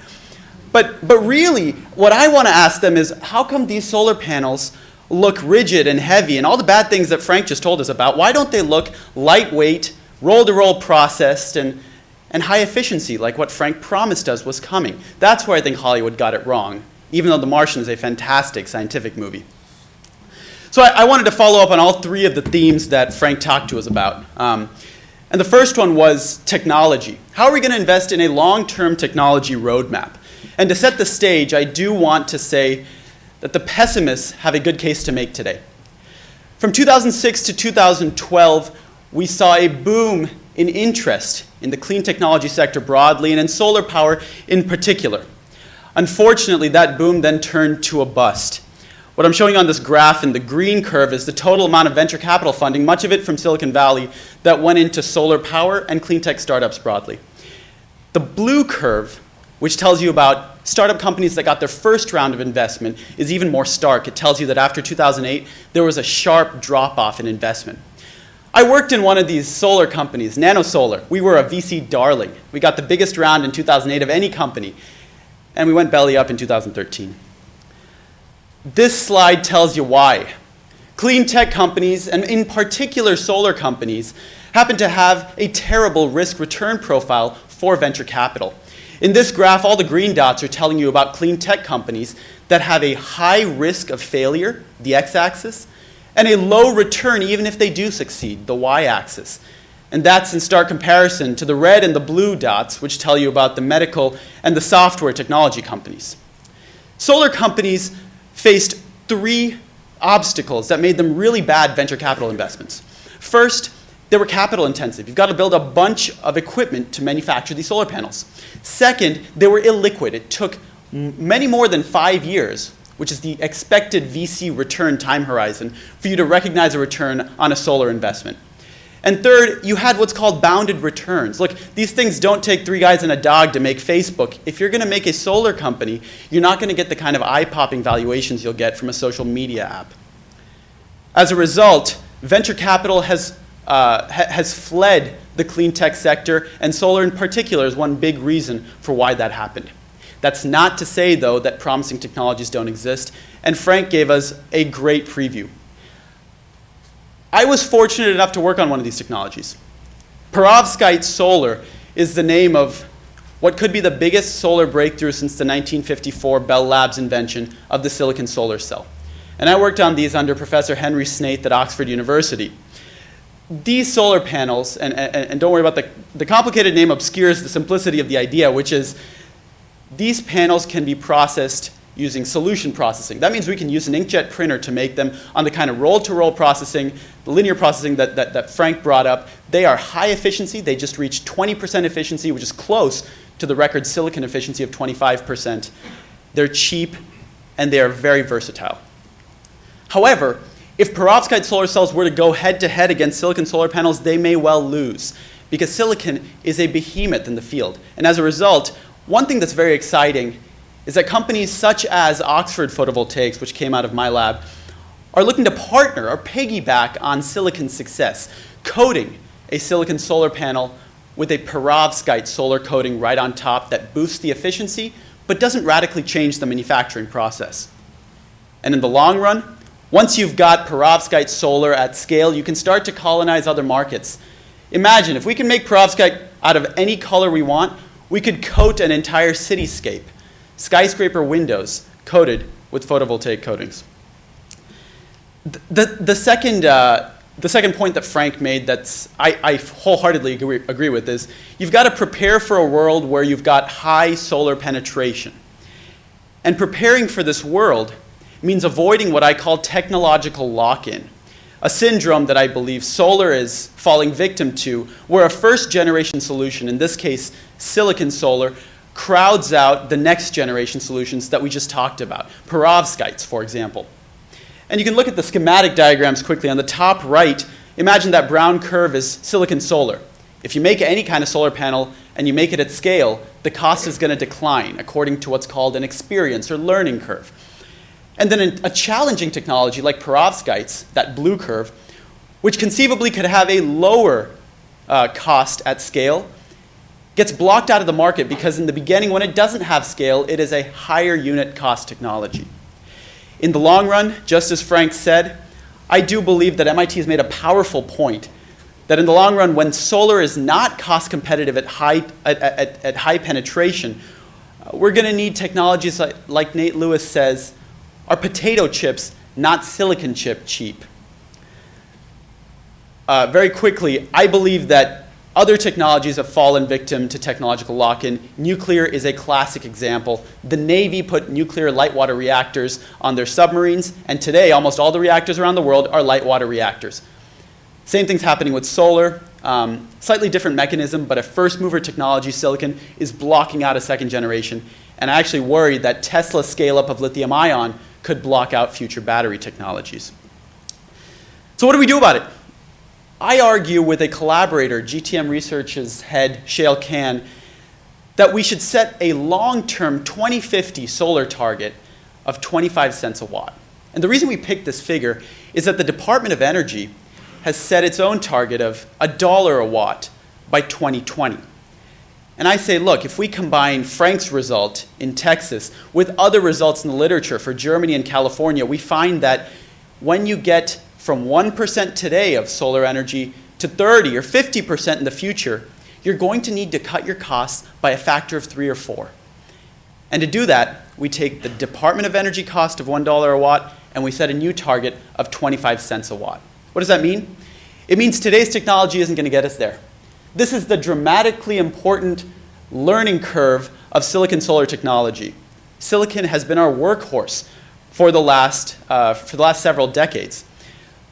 But really, what I want to ask them is, how come these solar panels look rigid and heavy and all the bad things that Frank just told us about? Why don't they look lightweight, roll-to-roll processed, and high efficiency, like what Frank promised us was coming? That's where I think Hollywood got it wrong, even though The Martian is a fantastic scientific movie. So I wanted to follow up on all three of the themes that Frank talked to us about. And the first one was technology. How are we going to invest in a long-term technology roadmap? And to set the stage, I do want to say that the pessimists have a good case to make today. From 2006 to 2012, we saw a boom in interest in the clean technology sector broadly and in solar power in particular. Unfortunately, that boom then turned to a bust. What I'm showing on this graph in the green curve is the total amount of venture capital funding, much of it from Silicon Valley, that went into solar power and clean tech startups broadly. The blue curve, which tells you about startup companies that got their first round of investment, is even more stark. It tells you that after 2008, there was a sharp drop-off in investment. I worked in one of these solar companies, NanoSolar. We were a VC darling. We got the biggest round in 2008 of any company, and we went belly up in 2013. This slide tells you why. Clean tech companies, and in particular solar companies, happen to have a terrible risk-return profile for venture capital. In this graph, all the green dots are telling you about clean tech companies that have a high risk of failure, the x-axis, and a low return even if they do succeed, the y-axis. And that's in stark comparison to the red and the blue dots, which tell you about the medical and the software technology companies. Solar companies faced three obstacles that made them really bad venture capital investments. First, they were capital intensive. You've got to build a bunch of equipment to manufacture these solar panels. Second, they were illiquid. It took many more than 5 years, which is the expected VC return time horizon, for you to recognize a return on a solar investment. And third, you had what's called bounded returns. Look, these things don't take 3 guys and a dog to make Facebook. If you're going to make a solar company, you're not going to get the kind of eye-popping valuations you'll get from a social media app. As a result, venture capital has fled the clean tech sector, and solar in particular is one big reason for why that happened. That's not to say, though, that promising technologies don't exist, and Frank gave us a great preview. I was fortunate enough to work on one of these technologies. Perovskite solar is the name of what could be the biggest solar breakthrough since the 1954 Bell Labs invention of the silicon solar cell. And I worked on these under Professor Henry Snaith at Oxford University. These solar panels, and don't worry about the complicated name obscures the simplicity of the idea, which is these panels can be processed using solution processing. That means we can use an inkjet printer to make them on the kind of roll-to-roll processing, the linear processing that Frank brought up. They are high efficiency. They just reach 20% efficiency, which is close to the record silicon efficiency of 25%. They're cheap, and they are very versatile. However, if perovskite solar cells were to go head-to-head against silicon solar panels, they may well lose, because silicon is a behemoth in the field. And as a result, one thing that's very exciting is that companies such as Oxford Photovoltaics, which came out of my lab, are looking to partner or piggyback on silicon's success, coating a silicon solar panel with a perovskite solar coating right on top that boosts the efficiency but doesn't radically change the manufacturing process. And in the long run, once you've got perovskite solar at scale, you can start to colonize other markets. Imagine, if we can make perovskite out of any color we want, we could coat an entire cityscape. Skyscraper windows coated with photovoltaic coatings. The second point that Frank made that I wholeheartedly agree with is you've got to prepare for a world where you've got high solar penetration. And preparing for this world means avoiding what I call technological lock-in, a syndrome that I believe solar is falling victim to, where a first-generation solution, in this case silicon solar, crowds out the next generation solutions that we just talked about, perovskites, for example. And you can look at the schematic diagrams quickly. On the top right, imagine that brown curve is silicon solar. If you make any kind of solar panel and you make it at scale, the cost is going to decline according to what's called an experience or learning curve. And then a challenging technology like perovskites, that blue curve, which conceivably could have a lower cost at scale, gets blocked out of the market because in the beginning, when it doesn't have scale, it is a higher unit cost technology. In the long run, just as Frank said, I do believe that MIT has made a powerful point that in the long run, when solar is not cost competitive at high penetration, we're going to need technologies like Nate Lewis says, are potato chips, not silicon chip cheap. Very quickly, I believe that Other technologies have fallen victim to technological lock-in. Nuclear is a classic example. The Navy put nuclear light water reactors on their submarines, and today almost all the reactors around the world are light water reactors. Same thing's happening with solar. Slightly different mechanism, but a first mover technology, silicon, is blocking out a second generation. And I actually worry that Tesla's scale-up of lithium ion could block out future battery technologies. So what do we do about it? I argue with a collaborator, GTM Research's head, Shail Khan, that we should set a long-term 2050 solar target of 25 cents a watt. And the reason we picked this figure is that the Department of Energy has set its own target of $1 a watt by 2020. And I say, look, if we combine Frank's result in Texas with other results in the literature for Germany and California, we find that when you get from 1% today of solar energy to 30 or 50% in the future, you're going to need to cut your costs by a factor of 3 or 4. And to do that, we take the Department of Energy cost of $1 a watt and we set a new target of 25 cents a watt. What does that mean? It means today's technology isn't going to get us there. This is the dramatically important learning curve of silicon solar technology. Silicon has been our workhorse for the last several decades.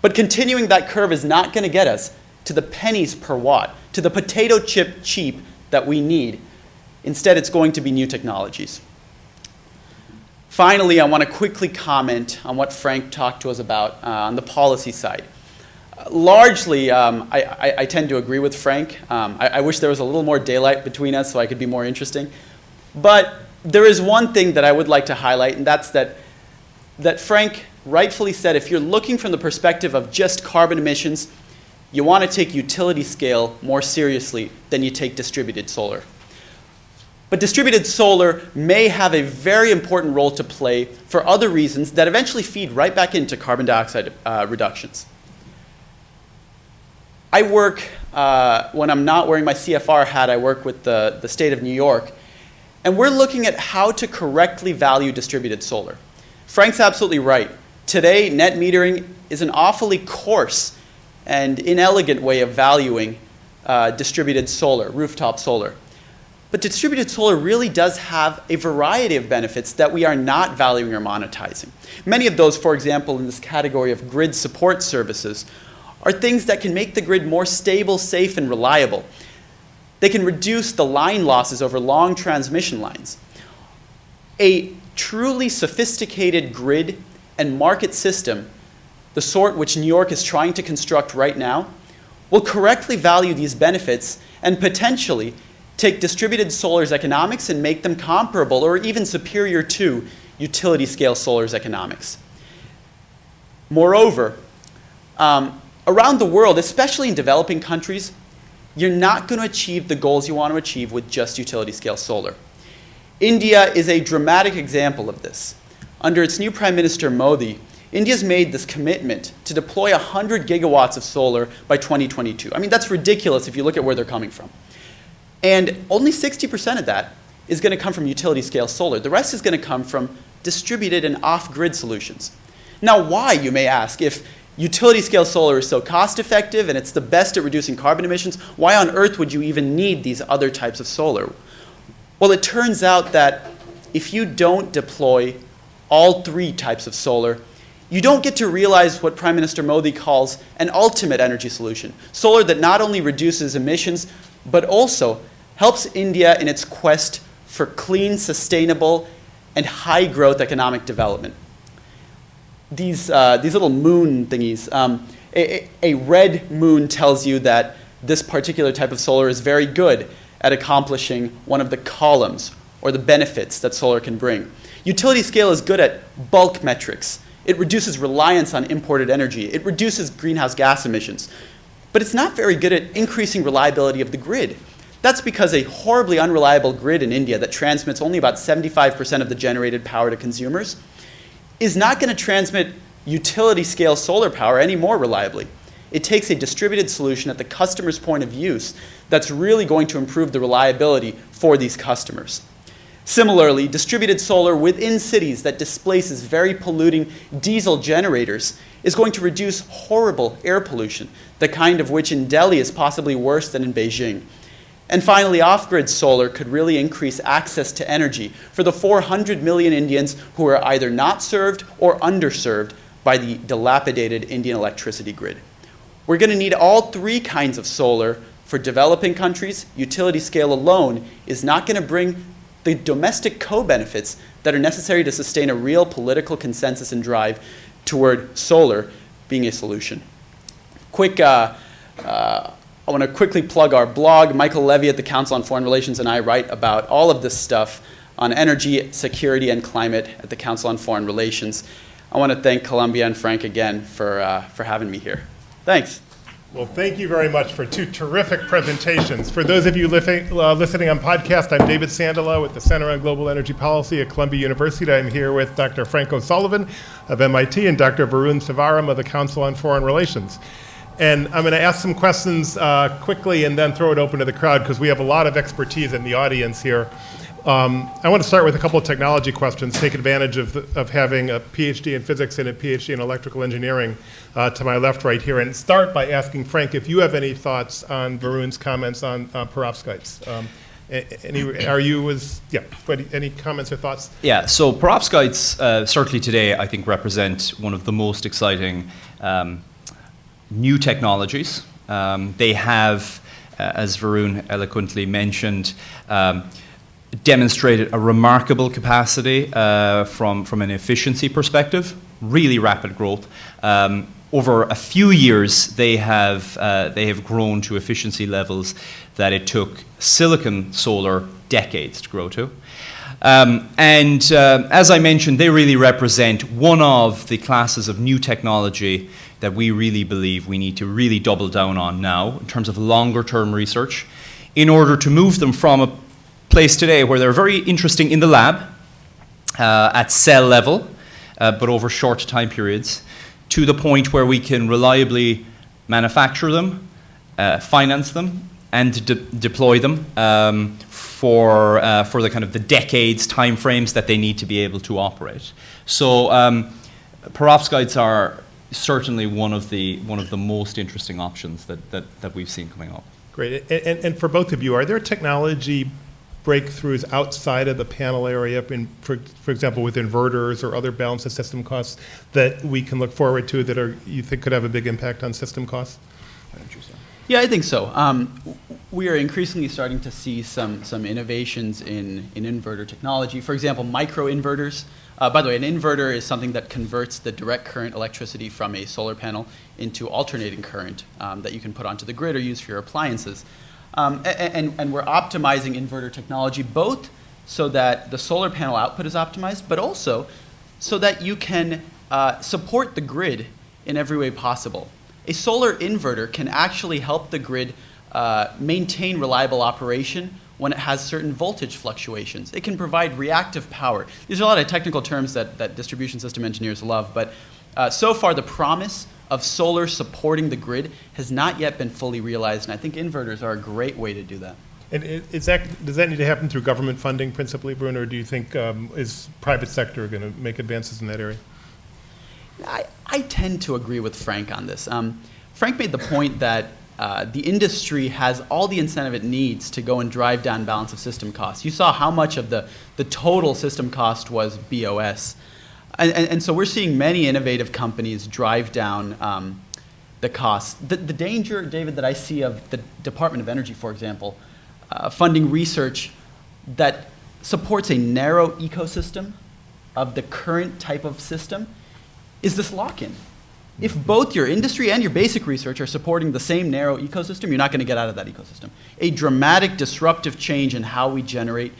But continuing that curve is not going to get us to the pennies per watt, to the potato chip cheap that we need. Instead, it's going to be new technologies. Finally, I want to quickly comment on what Frank talked to us about on the policy side. Largely, I tend to agree with Frank. I wish there was a little more daylight between us so I could be more interesting. But there is one thing that I would like to highlight, and that's that Frank rightfully said if you're looking from the perspective of just carbon emissions, you want to take utility scale more seriously than you take distributed solar. But distributed solar may have a very important role to play for other reasons that eventually feed right back into carbon dioxide reductions. I work, when I'm not wearing my CFR hat, I work with the state of New York, and we're looking at how to correctly value distributed solar. Frank's absolutely right. Today, net metering is an awfully coarse and inelegant way of valuing distributed solar, rooftop solar. But distributed solar really does have a variety of benefits that we are not valuing or monetizing. Many of those, for example, in this category of grid support services, are things that can make the grid more stable, safe, and reliable. They can reduce the line losses over long transmission lines. A truly sophisticated grid and market system, the sort which New York is trying to construct right now, will correctly value these benefits and potentially take distributed solar's economics and make them comparable or even superior to utility scale solar's economics. Moreover, around the world, especially in developing countries, you're not going to achieve the goals you want to achieve with just utility scale solar. India is a dramatic example of this. Under its new Prime Minister Modi, India's made this commitment to deploy 100 gigawatts of solar by 2022. I mean, that's ridiculous if you look at where they're coming from. And only 60% of that is going to come from utility scale solar. The rest is going to come from distributed and off-grid solutions. Now, why, you may ask, if utility scale solar is so cost effective and it's the best at reducing carbon emissions, why on earth would you even need these other types of solar? Well, it turns out that if you don't deploy all 3 types of solar, you don't get to realize what Prime Minister Modi calls an ultimate energy solution. Solar that not only reduces emissions, but also helps India in its quest for clean, sustainable, and high-growth economic development. These little moon thingies, a red moon tells you that this particular type of solar is very good at accomplishing one of the columns or the benefits that solar can bring. Utility scale is good at bulk metrics. It reduces reliance on imported energy. It reduces greenhouse gas emissions. But it's not very good at increasing reliability of the grid. That's because a horribly unreliable grid in India that transmits only about 75% of the generated power to consumers is not going to transmit utility scale solar power any more reliably. It takes a distributed solution at the customer's point of use that's really going to improve the reliability for these customers. Similarly, distributed solar within cities that displaces very polluting diesel generators is going to reduce horrible air pollution, the kind of which in Delhi is possibly worse than in Beijing. And finally, off-grid solar could really increase access to energy for the 400 million Indians who are either not served or underserved by the dilapidated Indian electricity grid. We're going to need all three kinds of solar for developing countries. Utility scale alone is not going to bring the domestic co-benefits that are necessary to sustain a real political consensus and drive toward solar being a solution. I want to quickly plug our blog. Michael Levy at the Council on Foreign Relations and I write about all of this stuff on energy, security, and climate at the Council on Foreign Relations. I want to thank Columbia and Frank again for having me here. Thanks. Well, thank you very much for two terrific presentations. For those of you listening on podcast, I'm David Sandalow at the Center on Global Energy Policy at Columbia University. I'm here with Dr. Frank O'Sullivan of MIT and Dr. Varun Sivaram of the Council on Foreign Relations. And I'm going to ask some questions quickly and then throw it open to the crowd because we have a lot of expertise in the audience here. I want to start with a couple of technology questions, take advantage of having a PhD in physics and a PhD in electrical engineering to my left right here, and start by asking Frank if you have any thoughts on Varun's comments on perovskites. Any comments or thoughts? Yeah, so perovskites certainly today I think represent one of the most exciting new technologies. They have, as Varun eloquently mentioned, demonstrated a remarkable capacity from an efficiency perspective, really rapid growth. Over a few years, they have grown to efficiency levels that it took silicon solar decades to grow to. As I mentioned, they really represent one of the classes of new technology that we really believe we need to really double down on now in terms of longer term research in order to move them from a place today where they're very interesting in the lab at cell level, but over short time periods, to the point where we can reliably manufacture them, finance them, and deploy them for the kind of the decades time frames that they need to be able to operate. So perovskites are certainly one of the most interesting options that we've seen coming up. Great. And for both of you, are there technology breakthroughs outside of the panel area, for example, with inverters or other balance of system costs that we can look forward to that you think could have a big impact on system costs? Yeah, I think so. We are increasingly starting to see some innovations in inverter technology. For example, microinverters. By the way, an inverter is something that converts the direct current electricity from a solar panel into alternating current that you can put onto the grid or use for your appliances. And we're optimizing inverter technology both so that the solar panel output is optimized, but also so that you can support the grid in every way possible. A solar inverter can actually help the grid maintain reliable operation when it has certain voltage fluctuations. It can provide reactive power. These are a lot of technical terms that distribution system engineers love, but so far the promise of solar supporting the grid has not yet been fully realized, and I think inverters are a great way to do that. And does that need to happen through government funding principally, Bruno, or do you think is private sector going to make advances in that area? I tend to agree with Frank on this. Frank made the point that the industry has all the incentive it needs to go and drive down balance of system costs. You saw how much of the total system cost was BOS. And so we're seeing many innovative companies drive down the costs. The danger, David, that I see of the Department of Energy, for example, funding research that supports a narrow ecosystem of the current type of system is this lock-in. If both your industry and your basic research are supporting the same narrow ecosystem, you're not going to get out of that ecosystem. A dramatic disruptive change in how we generate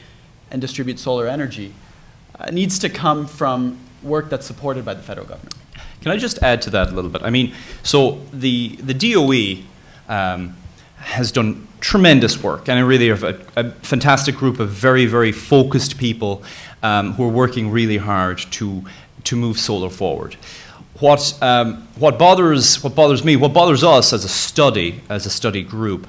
and distribute solar energy needs to come from work that's supported by the federal government. Can I just add to that a little bit? I mean, so the DOE has done tremendous work, and I really have a fantastic group of very, very focused people who are working really hard to move solar forward. What bothers me, what bothers us as a study group,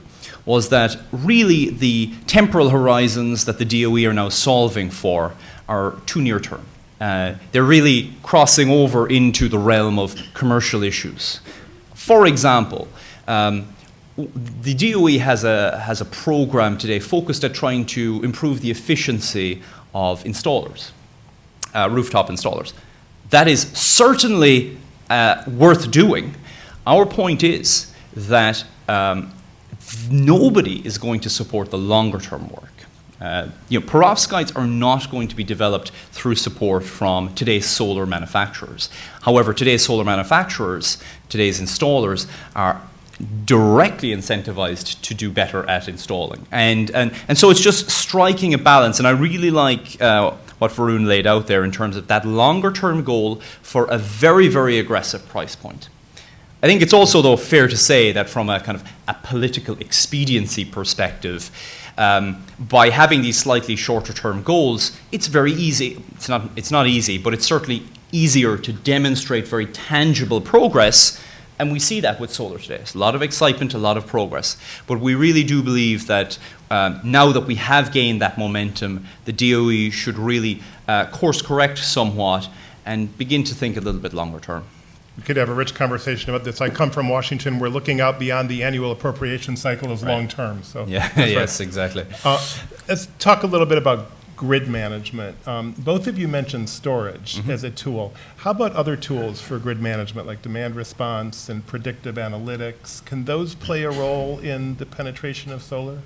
was that really the temporal horizons that the DOE are now solving for are too near term. They're really crossing over into the realm of commercial issues. For example, the DOE has a program today focused at trying to improve the efficiency of installers, rooftop installers. That is certainly worth doing. Our point is that nobody is going to support the longer term work. Perovskites are not going to be developed through support from today's solar manufacturers. However, today's solar manufacturers, today's installers, are directly incentivized to do better at installing. And so it's just striking a balance. And I really like what Varun laid out there in terms of that longer term goal for a very, very aggressive price point. I think it's also, though, fair to say that from a kind of a political expediency perspective, by having these slightly shorter term goals, it's very easy. It's not easy, but it's certainly easier to demonstrate very tangible progress. And we see that with solar today. It's a lot of excitement, a lot of progress. But we really do believe that now that we have gained that momentum, the DOE should really course correct somewhat and begin to think a little bit longer term. We could have a rich conversation about this. I come from Washington. We're looking out beyond the annual appropriation cycle as long term. So yeah, yes, exactly. Let's talk a little bit about grid management. Both of you mentioned storage as a tool. How about other tools for grid management, like demand response and predictive analytics? Can those play a role in the penetration of solar?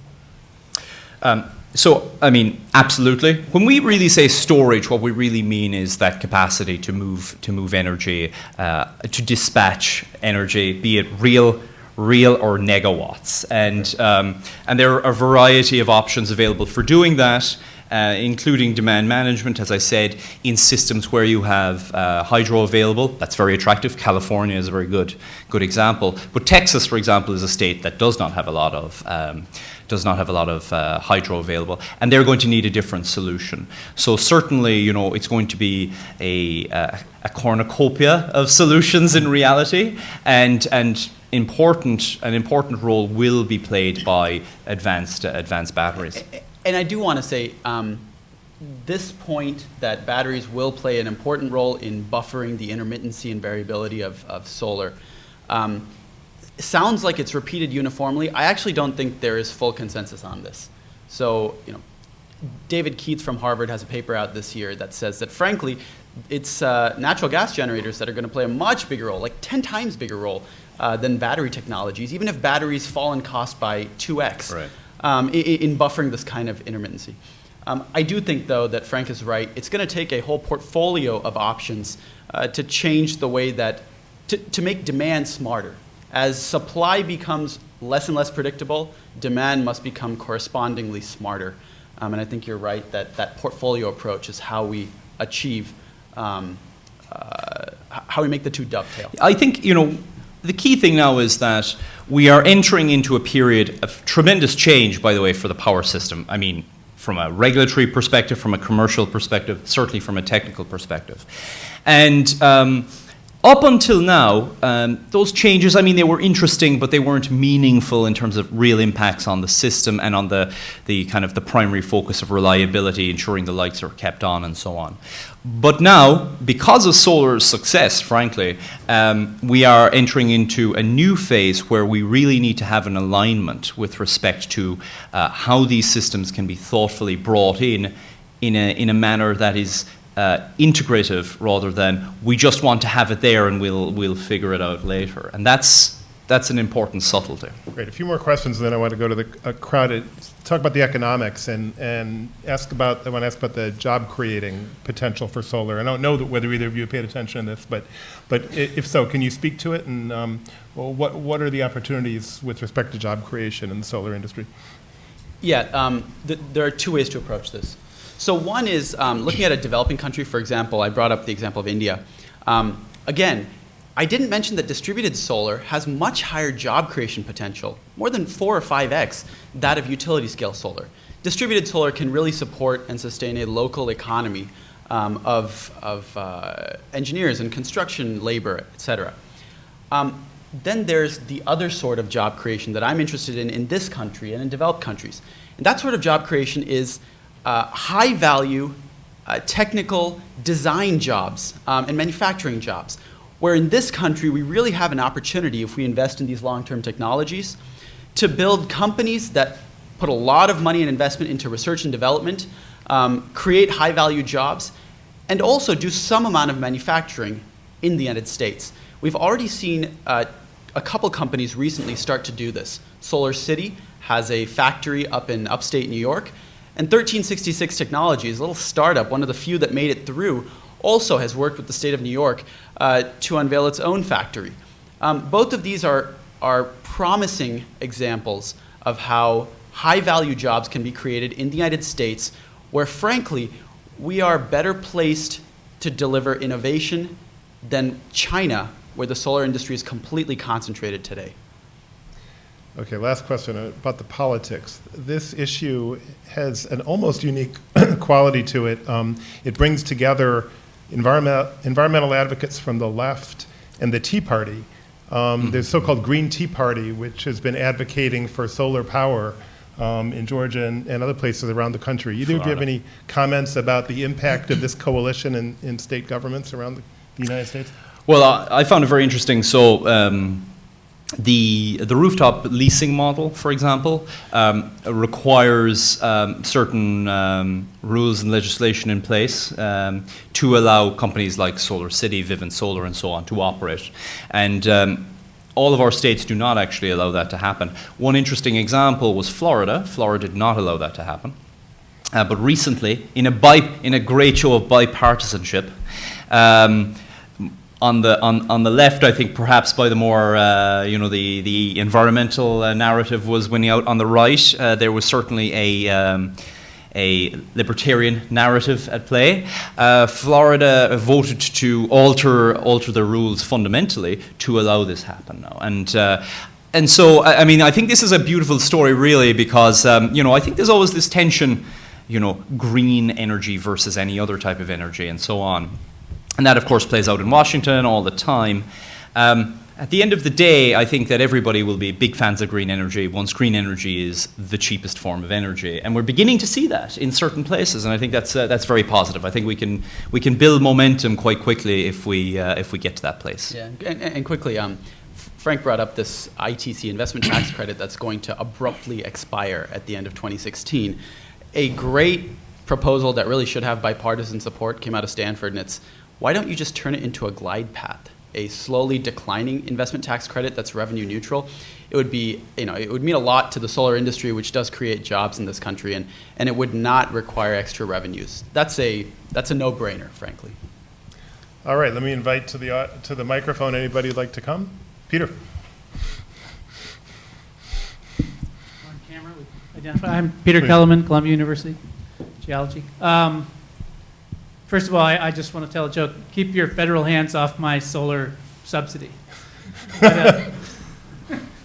Absolutely. When we really say storage, what we really mean is that capacity to move energy, to dispatch energy, be it real or negawatts. And there are a variety of options available for doing that, including demand management, as I said, in systems where you have hydro available. That's very attractive. California is a very good example. But Texas, for example, is a state that does not have a lot of hydro available, and they're going to need a different solution. So certainly, it's going to be a cornucopia of solutions in reality, and an important role will be played by advanced batteries. And I do want to say, this point that batteries will play an important role in buffering the intermittency and variability of solar sounds like it's repeated uniformly. I actually don't think there is full consensus on this. So, David Keats from Harvard has a paper out this year that says that, frankly, it's natural gas generators that are going to play a much bigger role, like 10 times bigger role than battery technologies, even if batteries fall in cost by 2x. Right. In buffering this kind of intermittency. I do think, though, that Frank is right. It's going to take a whole portfolio of options to change the way that, to make demand smarter. As supply becomes less and less predictable, demand must become correspondingly smarter. And I think you're right that that portfolio approach is how we achieve, how we make the two dovetail. I think, the key thing now is that we are entering into a period of tremendous change, by the way, for the power system. I mean, from a regulatory perspective, from a commercial perspective, certainly from a technical perspective. And up until now, those changes, they were interesting, but they weren't meaningful in terms of real impacts on the system and on the kind of the primary focus of reliability, ensuring the lights are kept on and so on. But now, because of solar's success, frankly, we are entering into a new phase where we really need to have an alignment with respect to how these systems can be thoughtfully brought in a manner that is integrative rather than we just want to have it there and we'll figure it out later. And that's an important subtlety. Great. A few more questions, and then I want to go to the crowd. Talk about the economics and I want to ask about the job creating potential for solar. I don't know whether either of you paid attention to this, but if so, can you speak to it? And what are the opportunities with respect to job creation in the solar industry? Yeah, there are two ways to approach this. So one is looking at a developing country, for example. I brought up the example of India. Again, I didn't mention that distributed solar has much higher job creation potential, more than 4 or 5x that of utility scale solar. Distributed solar can really support and sustain a local economy of engineers and construction labor, et cetera. then there's the other sort of job creation that I'm interested in this country and in developed countries. And that sort of job creation is high-value, technical design jobs and manufacturing jobs, where in this country we really have an opportunity, if we invest in these long-term technologies, to build companies that put a lot of money and investment into research and development, create high-value jobs, and also do some amount of manufacturing in the United States. We've already seen a couple companies recently start to do this. Solar City has a factory up in upstate New York, and 1366 Technologies, a little startup, one of the few that made it through, also has worked with the state of New York to unveil its own factory. Both of these are promising examples of how high-value jobs can be created in the United States, where, frankly, we are better placed to deliver innovation than China, where the solar industry is completely concentrated today. Okay, last question about the politics. This issue has an almost unique quality to it. It brings together environmental advocates from the left and the Tea Party. There's so-called Green Tea Party, which has been advocating for solar power in Georgia and other places around the country. Either of you have any comments about the impact of this coalition in state governments around the United States? Well, I found it very interesting. So the rooftop leasing model, for example, requires certain rules and legislation in place to allow companies like Solar City, Vivint Solar, and so on to operate. And all of our states do not actually allow that to happen. One interesting example was Florida. Florida did not allow that to happen. But recently, in a great show of bipartisanship, on the left, I think perhaps by the more, the environmental narrative was winning out. On the right, there was certainly a libertarian narrative at play. Florida voted to alter the rules fundamentally to allow this happen now. And so, I mean, I think this is a beautiful story, really, because, I think there's always this tension, green energy versus any other type of energy and so on. And that, of course, plays out in Washington all the time. At the end of the day, I think that everybody will be big fans of green energy once green energy is the cheapest form of energy. And we're beginning to see that in certain places, and I think that's very positive. I think we can build momentum quite quickly if we get to that place. Yeah, and quickly, Frank brought up this ITC investment tax credit that's going to abruptly expire at the end of 2016. A great proposal that really should have bipartisan support came out of Stanford, and it's, why don't you just turn it into a glide path, a slowly declining investment tax credit that's revenue neutral? It would be, it would mean a lot to the solar industry, which does create jobs in this country, and it would not require extra revenues. That's a no-brainer, frankly. All right, let me invite to the microphone anybody who'd like to come. Peter. On camera, identify. I'm Peter Kellerman, Columbia University, geology. First of all, I just want to tell a joke. Keep your federal hands off my solar subsidy. But,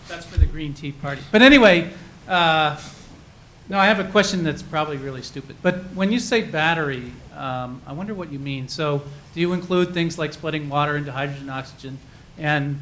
that's for the Green Tea Party. But anyway, no, I have a question that's probably really stupid. But when you say battery, I wonder what you mean. So do you include things like splitting water into hydrogen and oxygen and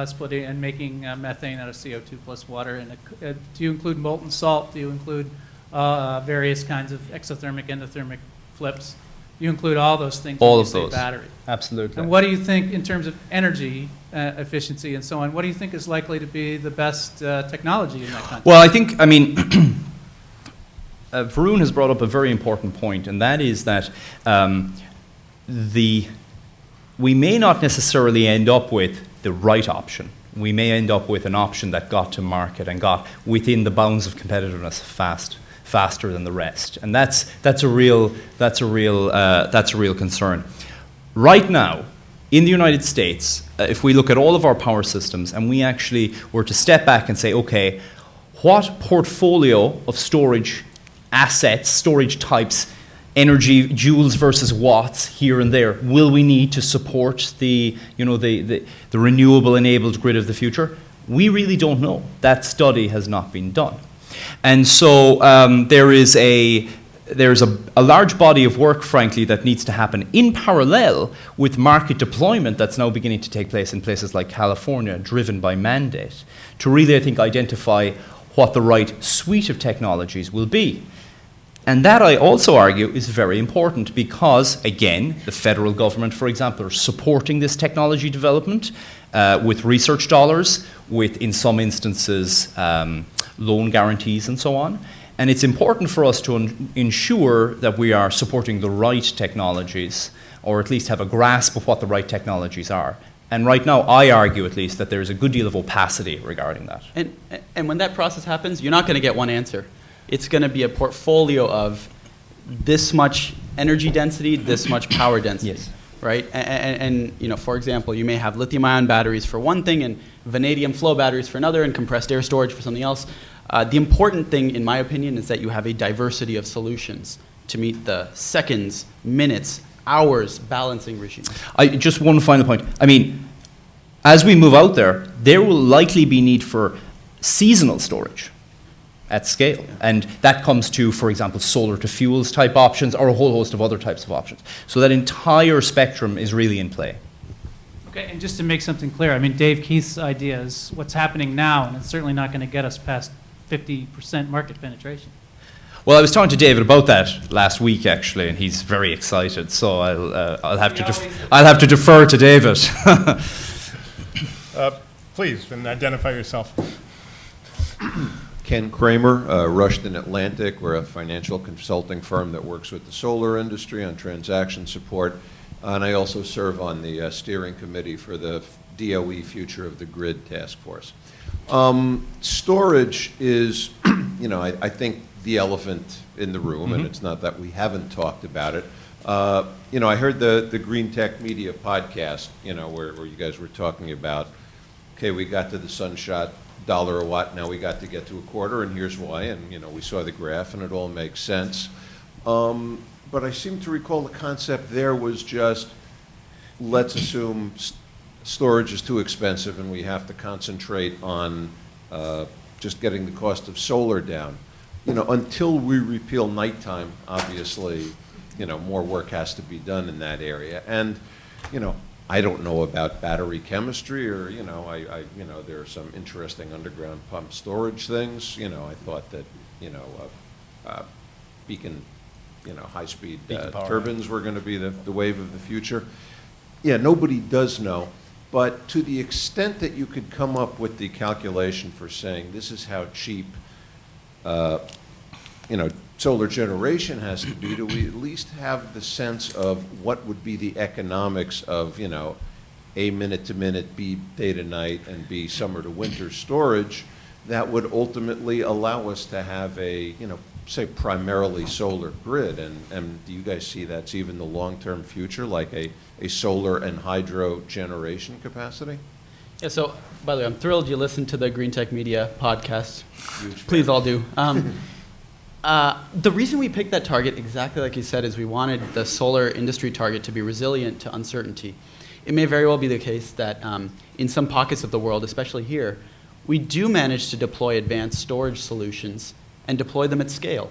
splitting and making methane out of CO2 plus water? And do you include molten salt? Do you include various kinds of exothermic, endothermic flips? You include all those things all when you of say those. Battery. Absolutely. And what do you think in terms of energy efficiency and so on? What do you think is likely to be the best technology in that context? Well, I think, Varun has brought up a very important point, and that is that we may not necessarily end up with the right option. We may end up with an option that got to market and got within the bounds of competitiveness faster than the rest, and that's a real concern. Right now, in the United States, if we look at all of our power systems and we actually were to step back and say, okay, what portfolio of storage assets, storage types, energy joules versus watts here and there will we need to support the renewable enabled grid of the future? We really don't know. That study has not been done. And so there is there's a large body of work, frankly, that needs to happen in parallel with market deployment that's now beginning to take place in places like California, driven by mandate, to really, I think, identify what the right suite of technologies will be. And that, I also argue, is very important because, again, the federal government, for example, are supporting this technology development with research dollars, with, in some instances, loan guarantees and so on. And it's important for us to ensure that we are supporting the right technologies, or at least have a grasp of what the right technologies are. And right now, I argue at least that there's a good deal of opacity regarding that. And when that process happens, you're not going to get one answer. It's going to be a portfolio of this much energy density, this much power density. Yes. Right? And you know, for example, you may have lithium-ion batteries for one thing and vanadium flow batteries for another and compressed air storage for something else. The important thing, in my opinion, is that you have a diversity of solutions to meet the seconds, minutes, hours balancing regime. Just one final point. I mean, as we move out there, there will likely be need for seasonal storage at scale. Yeah. And that comes to, for example, solar to fuels type options or a whole host of other types of options. So that entire spectrum is really in play. Okay, and just to make something clear, I mean, Dave Keith's idea is what's happening now, and it's certainly not going to get us past 50% market penetration. Well, I was talking to David about that last week, actually, and he's very excited. So I'll have to defer to David. Please, and identify yourself. Ken Kramer, Rushton Atlantic. We're a financial consulting firm that works with the solar industry on transaction support. And I also serve on the steering committee for the DOE Future of the Grid Task Force. Storage is, you know, I think the elephant in the room, and it's not that we haven't talked about it. You know, I heard the Green Tech Media podcast, you know, where you guys were talking about, okay, we got to the sunshot $1 a watt, now we got to get to $0.25, and here's why, and, you know, we saw the graph, and it all makes sense. But I seem to recall the concept there was just, let's assume storage is too expensive and we have to concentrate on just getting the cost of solar down. You know, until we repeal nighttime, obviously, you know, more work has to be done in that area. And, you know, I don't know about battery chemistry, or, you know, you know, there are some interesting underground pump storage things. You know, I thought that, you know, beacon, you know, high-speed turbines were going to be the wave of the future. Yeah, nobody does know. But to the extent that you could come up with the calculation for saying this is how cheap, you know, solar generation has to be, do we at least have the sense of what would be the economics of, you know, A minute to minute, B day to night, and B summer to winter storage that would ultimately allow us to have a, you know, say primarily solar grid? And do you guys see that's even the long-term future, like a solar and hydro generation capacity? Yeah, so, by the way, I'm thrilled you listened to the Green Tech Media podcast. Please all do. The reason we picked that target, exactly like you said, is we wanted the solar industry target to be resilient to uncertainty. It may very well be the case that in some pockets of the world, especially here, we do manage to deploy advanced storage solutions and deploy them at scale.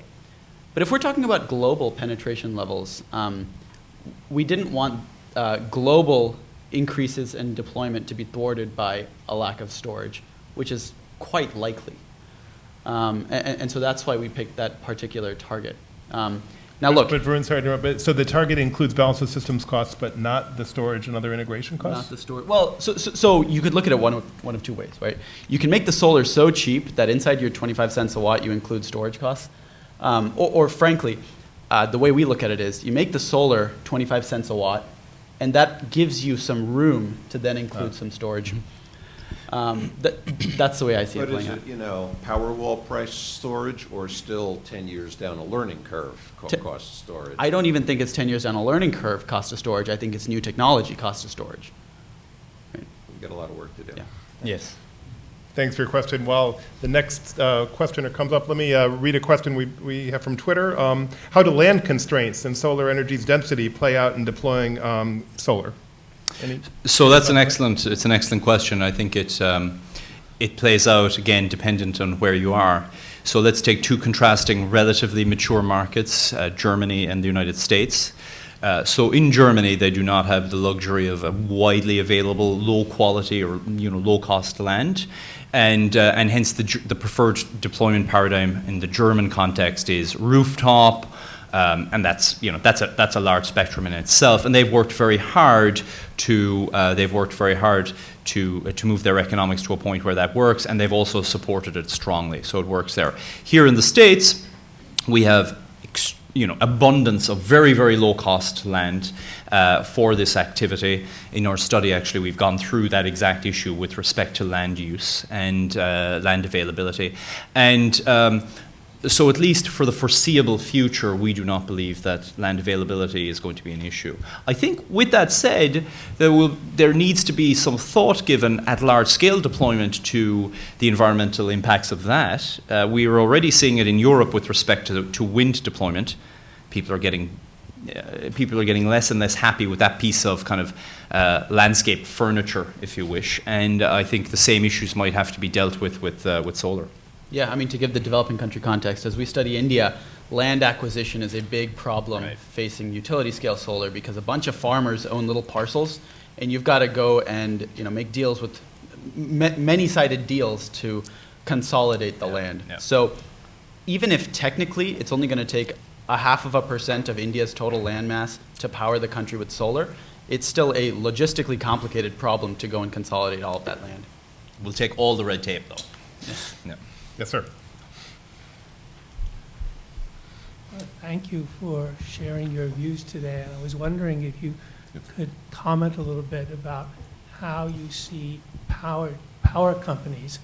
But if we're talking about global penetration levels, we didn't want global increases in deployment to be thwarted by a lack of storage, which is quite likely. And so that's why we picked that particular target. Now look. But Varun, sorry to interrupt, but so the target includes balance of systems costs, but not the storage and other integration costs? Not the storage. Well, so you could look at it one of two ways, right? You can make the solar so cheap that inside your 25 cents a watt you include storage costs. Or frankly, the way we look at it is you make the solar 25 cents a watt, and that gives you some room to then include some storage. That's the way I see it playing out. But is it, you know, Powerwall price storage, or still 10 years down a learning curve cost of storage? I don't even think it's 10 years down a learning curve cost of storage. I think it's new technology cost of storage. Right. We've got a lot of work to do. Yeah. Yes. Thanks for your question. While the next questioner comes up, let me read a question we have from Twitter. How do land constraints and solar energy's density play out in deploying solar? So that's it's an excellent question. I think it plays out, again, dependent on where you are. So let's take two contrasting, relatively mature markets, Germany and the United States. So in Germany, they do not have the luxury of a widely available, low quality or low cost land, and hence the preferred deployment paradigm in the German context is rooftop, and that's a large spectrum in itself. And they've worked very hard to move their economics to a point where that works, and they've also supported it strongly, so it works there. Here in the States, we have abundance of very, very low-cost land for this activity. In our study, actually, we've gone through that exact issue with respect to land use and land availability. And so at least for the foreseeable future, we do not believe that land availability is going to be an issue. I think with that said, there needs to be some thought given at large-scale deployment to the environmental impacts of that. We are already seeing it in Europe with respect to wind deployment. People are getting less and less happy with that piece of kind of landscape furniture, if you wish. And I think the same issues might have to be dealt with solar. Yeah, I mean, to give the developing country context, as we study India, land acquisition is a big problem facing utility scale solar because a bunch of farmers own little parcels, and you've got to go and make deals with many-sided deals to consolidate the land. Yeah. So even if technically it's only going to take 0.5% of India's total land mass to power the country with solar, it's still a logistically complicated problem to go and consolidate all of that land. We'll take all the red tape, though. Yeah. Yes, sir. Thank you for sharing your views today. I was wondering if you could comment a little bit about how you see power companies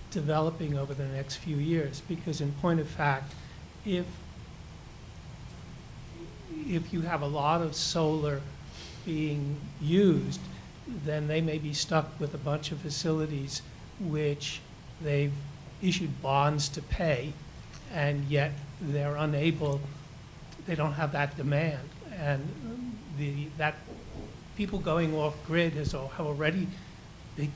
developing over the next few years. Because in point of fact, if you have a lot of solar being used, then they may be stuck with a bunch of facilities which they've issued bonds to pay, and yet they're unable, they don't have that demand. And that people going off grid have already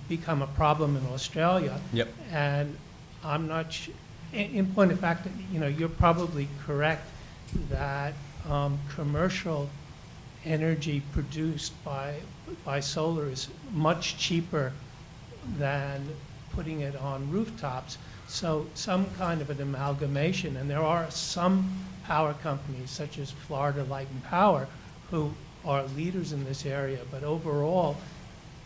become a problem in Australia. Yep. And I'm not in point of fact, you're probably correct that commercial energy produced by solar is much cheaper than putting it on rooftops. So some kind of an amalgamation, and there are some power companies such as Florida Light and Power who are leaders in this area, but overall,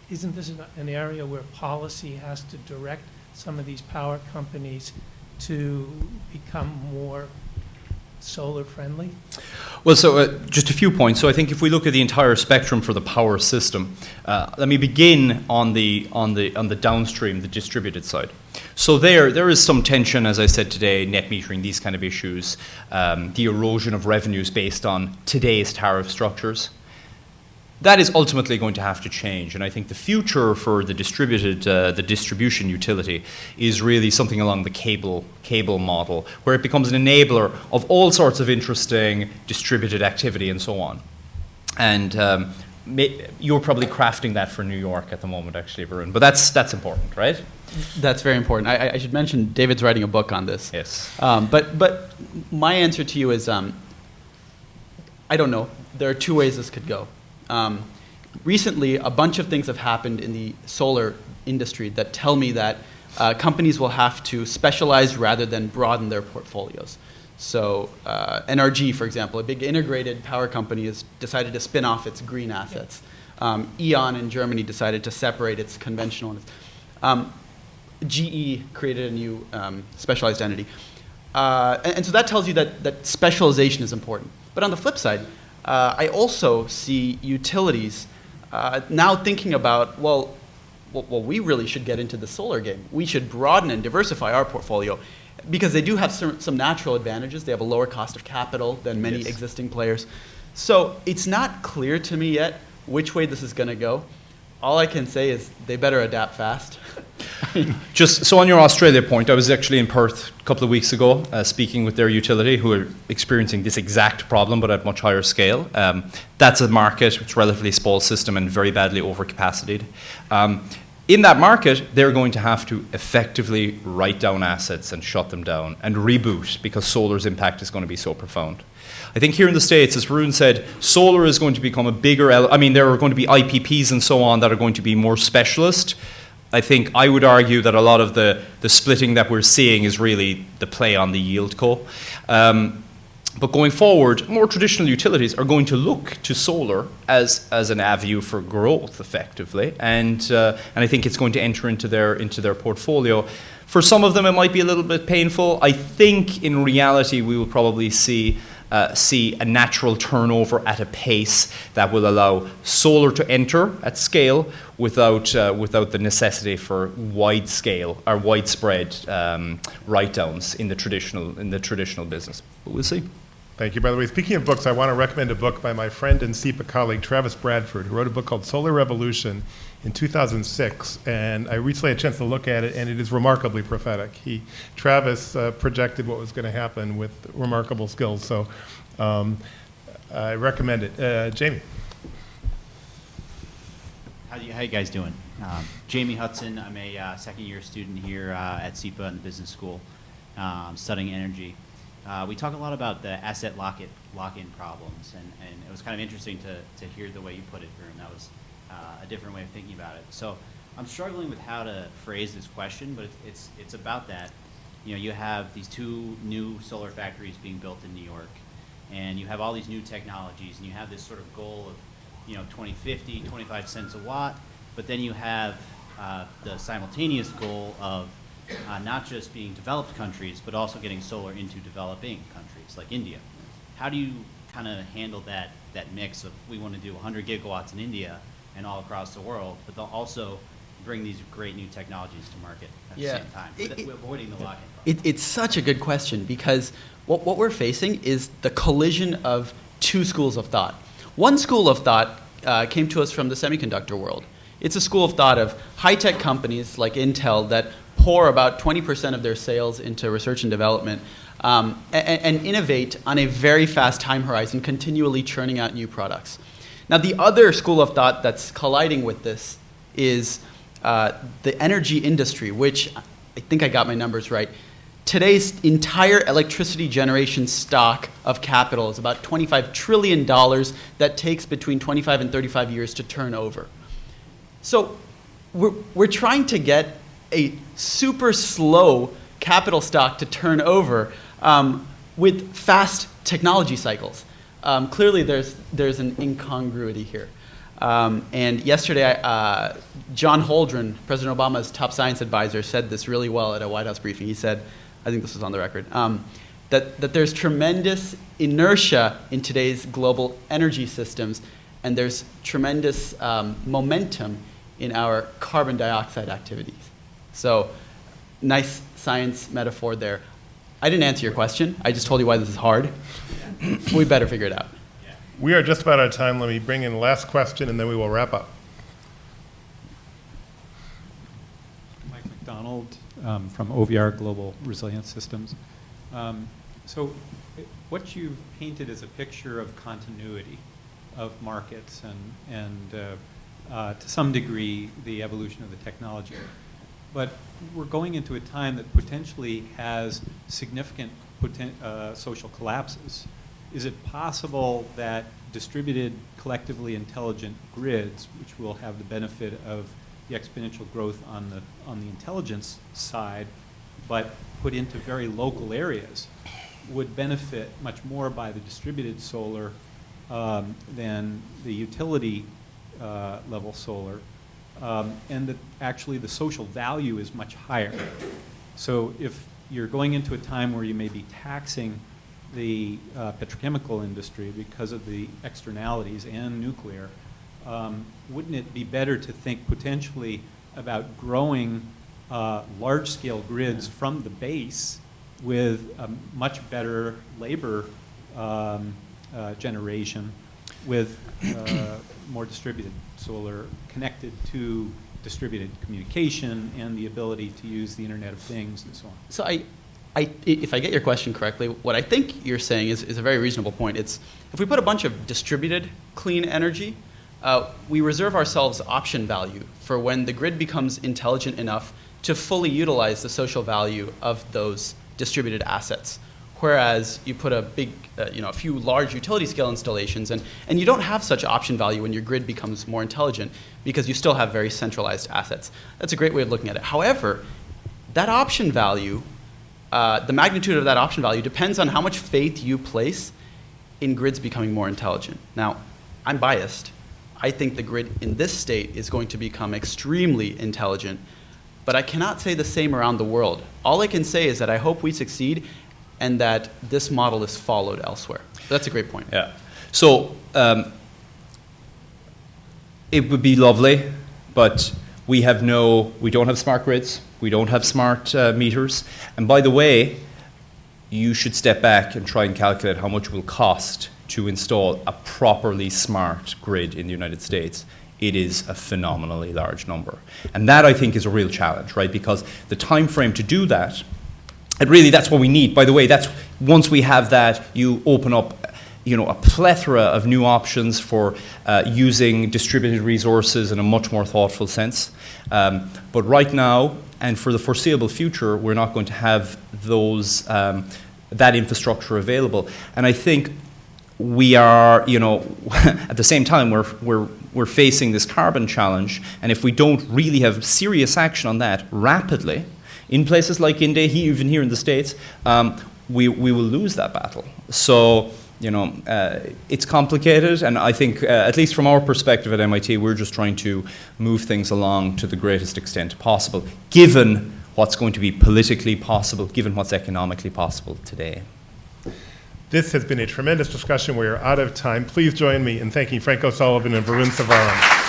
isn't this an area where policy has to direct some of these power companies to become more solar friendly? Well, so just a few points. So I think if we look at the entire spectrum for the power system, let me begin on the downstream, the distributed side. So there is some tension, as I said today, net metering, these kind of issues, the erosion of revenues based on today's tariff structures. That is ultimately going to have to change, and I think the future for the distribution utility is really something along the cable model, where it becomes an enabler of all sorts of interesting distributed activity and so on. And you're probably crafting that for New York at the moment, actually, Varun. But that's important, right? That's very important. I should mention David's writing a book on this. Yes. But my answer to you is, I don't know. There are two ways this could go. Recently, a bunch of things have happened in the solar industry that tell me that companies will have to specialize rather than broaden their portfolios. So NRG, for example, a big integrated power company, has decided to spin off its green assets. E.ON in Germany decided to separate its conventional. GE created a new specialized entity. And so that tells you that specialization is important. But on the flip side, I also see utilities now thinking about, well, we really should get into the solar game. We should broaden and diversify our portfolio because they do have some natural advantages. They have a lower cost of capital than many existing players. So it's not clear to me yet which way this is going to go. All I can say is they better adapt fast. Just so on your Australia point, I was actually in Perth a couple of weeks ago speaking with their utility who are experiencing this exact problem but at much higher scale. That's a market, it's a relatively small system and very badly overcapacitated. in that market, they're going to have to effectively write down assets and shut them down and reboot because solar's impact is going to be so profound. I think here in the States, as Varun said, solar is going to become a bigger, there are going to be IPPs and so on that are going to be more specialist. I think I would argue that a lot of the splitting that we're seeing is really the play on the yield co. But going forward, more traditional utilities are going to look to solar as an avenue for growth, effectively, and I think it's going to enter into their portfolio. For some of them, it might be a little bit painful. I think in reality, we will probably see a natural turnover at a pace that will allow solar to enter at scale without the necessity for wide scale or widespread write-downs in the traditional business. But we'll see. Thank you. By the way, speaking of books, I want to recommend a book by my friend and SIPA colleague, Travis Bradford, who wrote a book called Solar Revolution in 2006. And I recently had a chance to look at it, and it is remarkably prophetic. Travis projected what was going to happen with remarkable skills. So I recommend it. Jamie. How you guys doing? Jamie Hudson. I'm a second-year student here at SIPA in the business school, studying energy. We talk a lot about the asset lock-in problems, and it was kind of interesting to hear the way you put it, Varun. That was a different way of thinking about it. So I'm struggling with how to phrase this question, but it's about that. You know, you have these 2 new solar factories being built in New York, and you have all these new technologies, and you have this sort of goal of, 2050, 25 cents a watt, but then you have the simultaneous goal of not just being developed countries, but also getting solar into developing countries like India. How do you kind of handle that mix of we want to do 100 gigawatts in India and all across the world, but they'll also bring these great new technologies to market at the same time, avoiding the lock-in problem? It's such a good question because what we're facing is the collision of 2 schools of thought. One school of thought came to us from the semiconductor world. It's a school of thought of high-tech companies like Intel that pour about 20% of their sales into research and development and innovate on a very fast time horizon, continually churning out new products. Now, the other school of thought that's colliding with this is the energy industry, which I think I got my numbers right. Today's entire electricity generation stock of capital is about $25 trillion that takes between 25 and 35 years to turn over. So we're trying to get a super slow capital stock to turn over with fast technology cycles. Clearly, there's an incongruity here. And yesterday, John Holdren, President Obama's top science advisor, said this really well at a White House briefing. He said, I think this was on the record, that there's tremendous inertia in today's global energy systems, and there's tremendous momentum in our carbon dioxide activities. So, nice science metaphor there. I didn't answer your question. I just told you why this is hard. We better figure it out. We are just about out of time. Let me bring in the last question, and then we will wrap up. Mike McDonald from OVR Global Resilience Systems. So what you've painted is a picture of continuity of markets and to some degree, the evolution of the technology. But we're going into a time that potentially has significant social collapses. Is it possible that distributed, collectively intelligent grids, which will have the benefit of the exponential growth on the intelligence side, but put into very local areas, would benefit much more by the distributed solar than the utility level solar, and that actually the social value is much higher? So if you're going into a time where you may be taxing the petrochemical industry because of the externalities and nuclear, wouldn't it be better to think potentially about growing large-scale grids from the base with a much better labor generation with more distributed solar connected to distributed communication and the ability to use the Internet of Things and so on? So if I get your question correctly, what I think you're saying is a very reasonable point. It's if we put a bunch of distributed clean energy we reserve ourselves option value for when the grid becomes intelligent enough to fully utilize the social value of those distributed assets. Whereas you put a big, a few large utility scale installations, and you don't have such option value when your grid becomes more intelligent because you still have very centralized assets. That's a great way of looking at it. However, that option value, the magnitude of that option value depends on how much faith you place in grids becoming more intelligent. Now, I'm biased. I think the grid in this state is going to become extremely intelligent, but I cannot say the same around the world. All I can say is that I hope we succeed and that this model is followed elsewhere. That's a great point. Yeah. So it would be lovely, but we don't have smart grids, we don't have smart meters. And by the way, you should step back and try and calculate how much it will cost to install a properly smart grid in the United States. It is a phenomenally large number. And that, I think, is a real challenge, right? Because the time frame to do that, and really that's what we need. By the way, that's once we have that, you open up a plethora of new options for using distributed resources in a much more thoughtful sense. But right now, and for the foreseeable future, we're not going to have those that infrastructure available. And I think we are, at the same time, we're facing this carbon challenge, and if we don't really have serious action on that rapidly, in places like India, even here in the States, we will lose that battle. So, it's complicated, and I think, at least from our perspective at MIT, we're just trying to move things along to the greatest extent possible, given what's going to be politically possible, given what's economically possible today. This has been a tremendous discussion. We are out of time. Please join me in thanking Frank O'Sullivan and Varun Sivaram.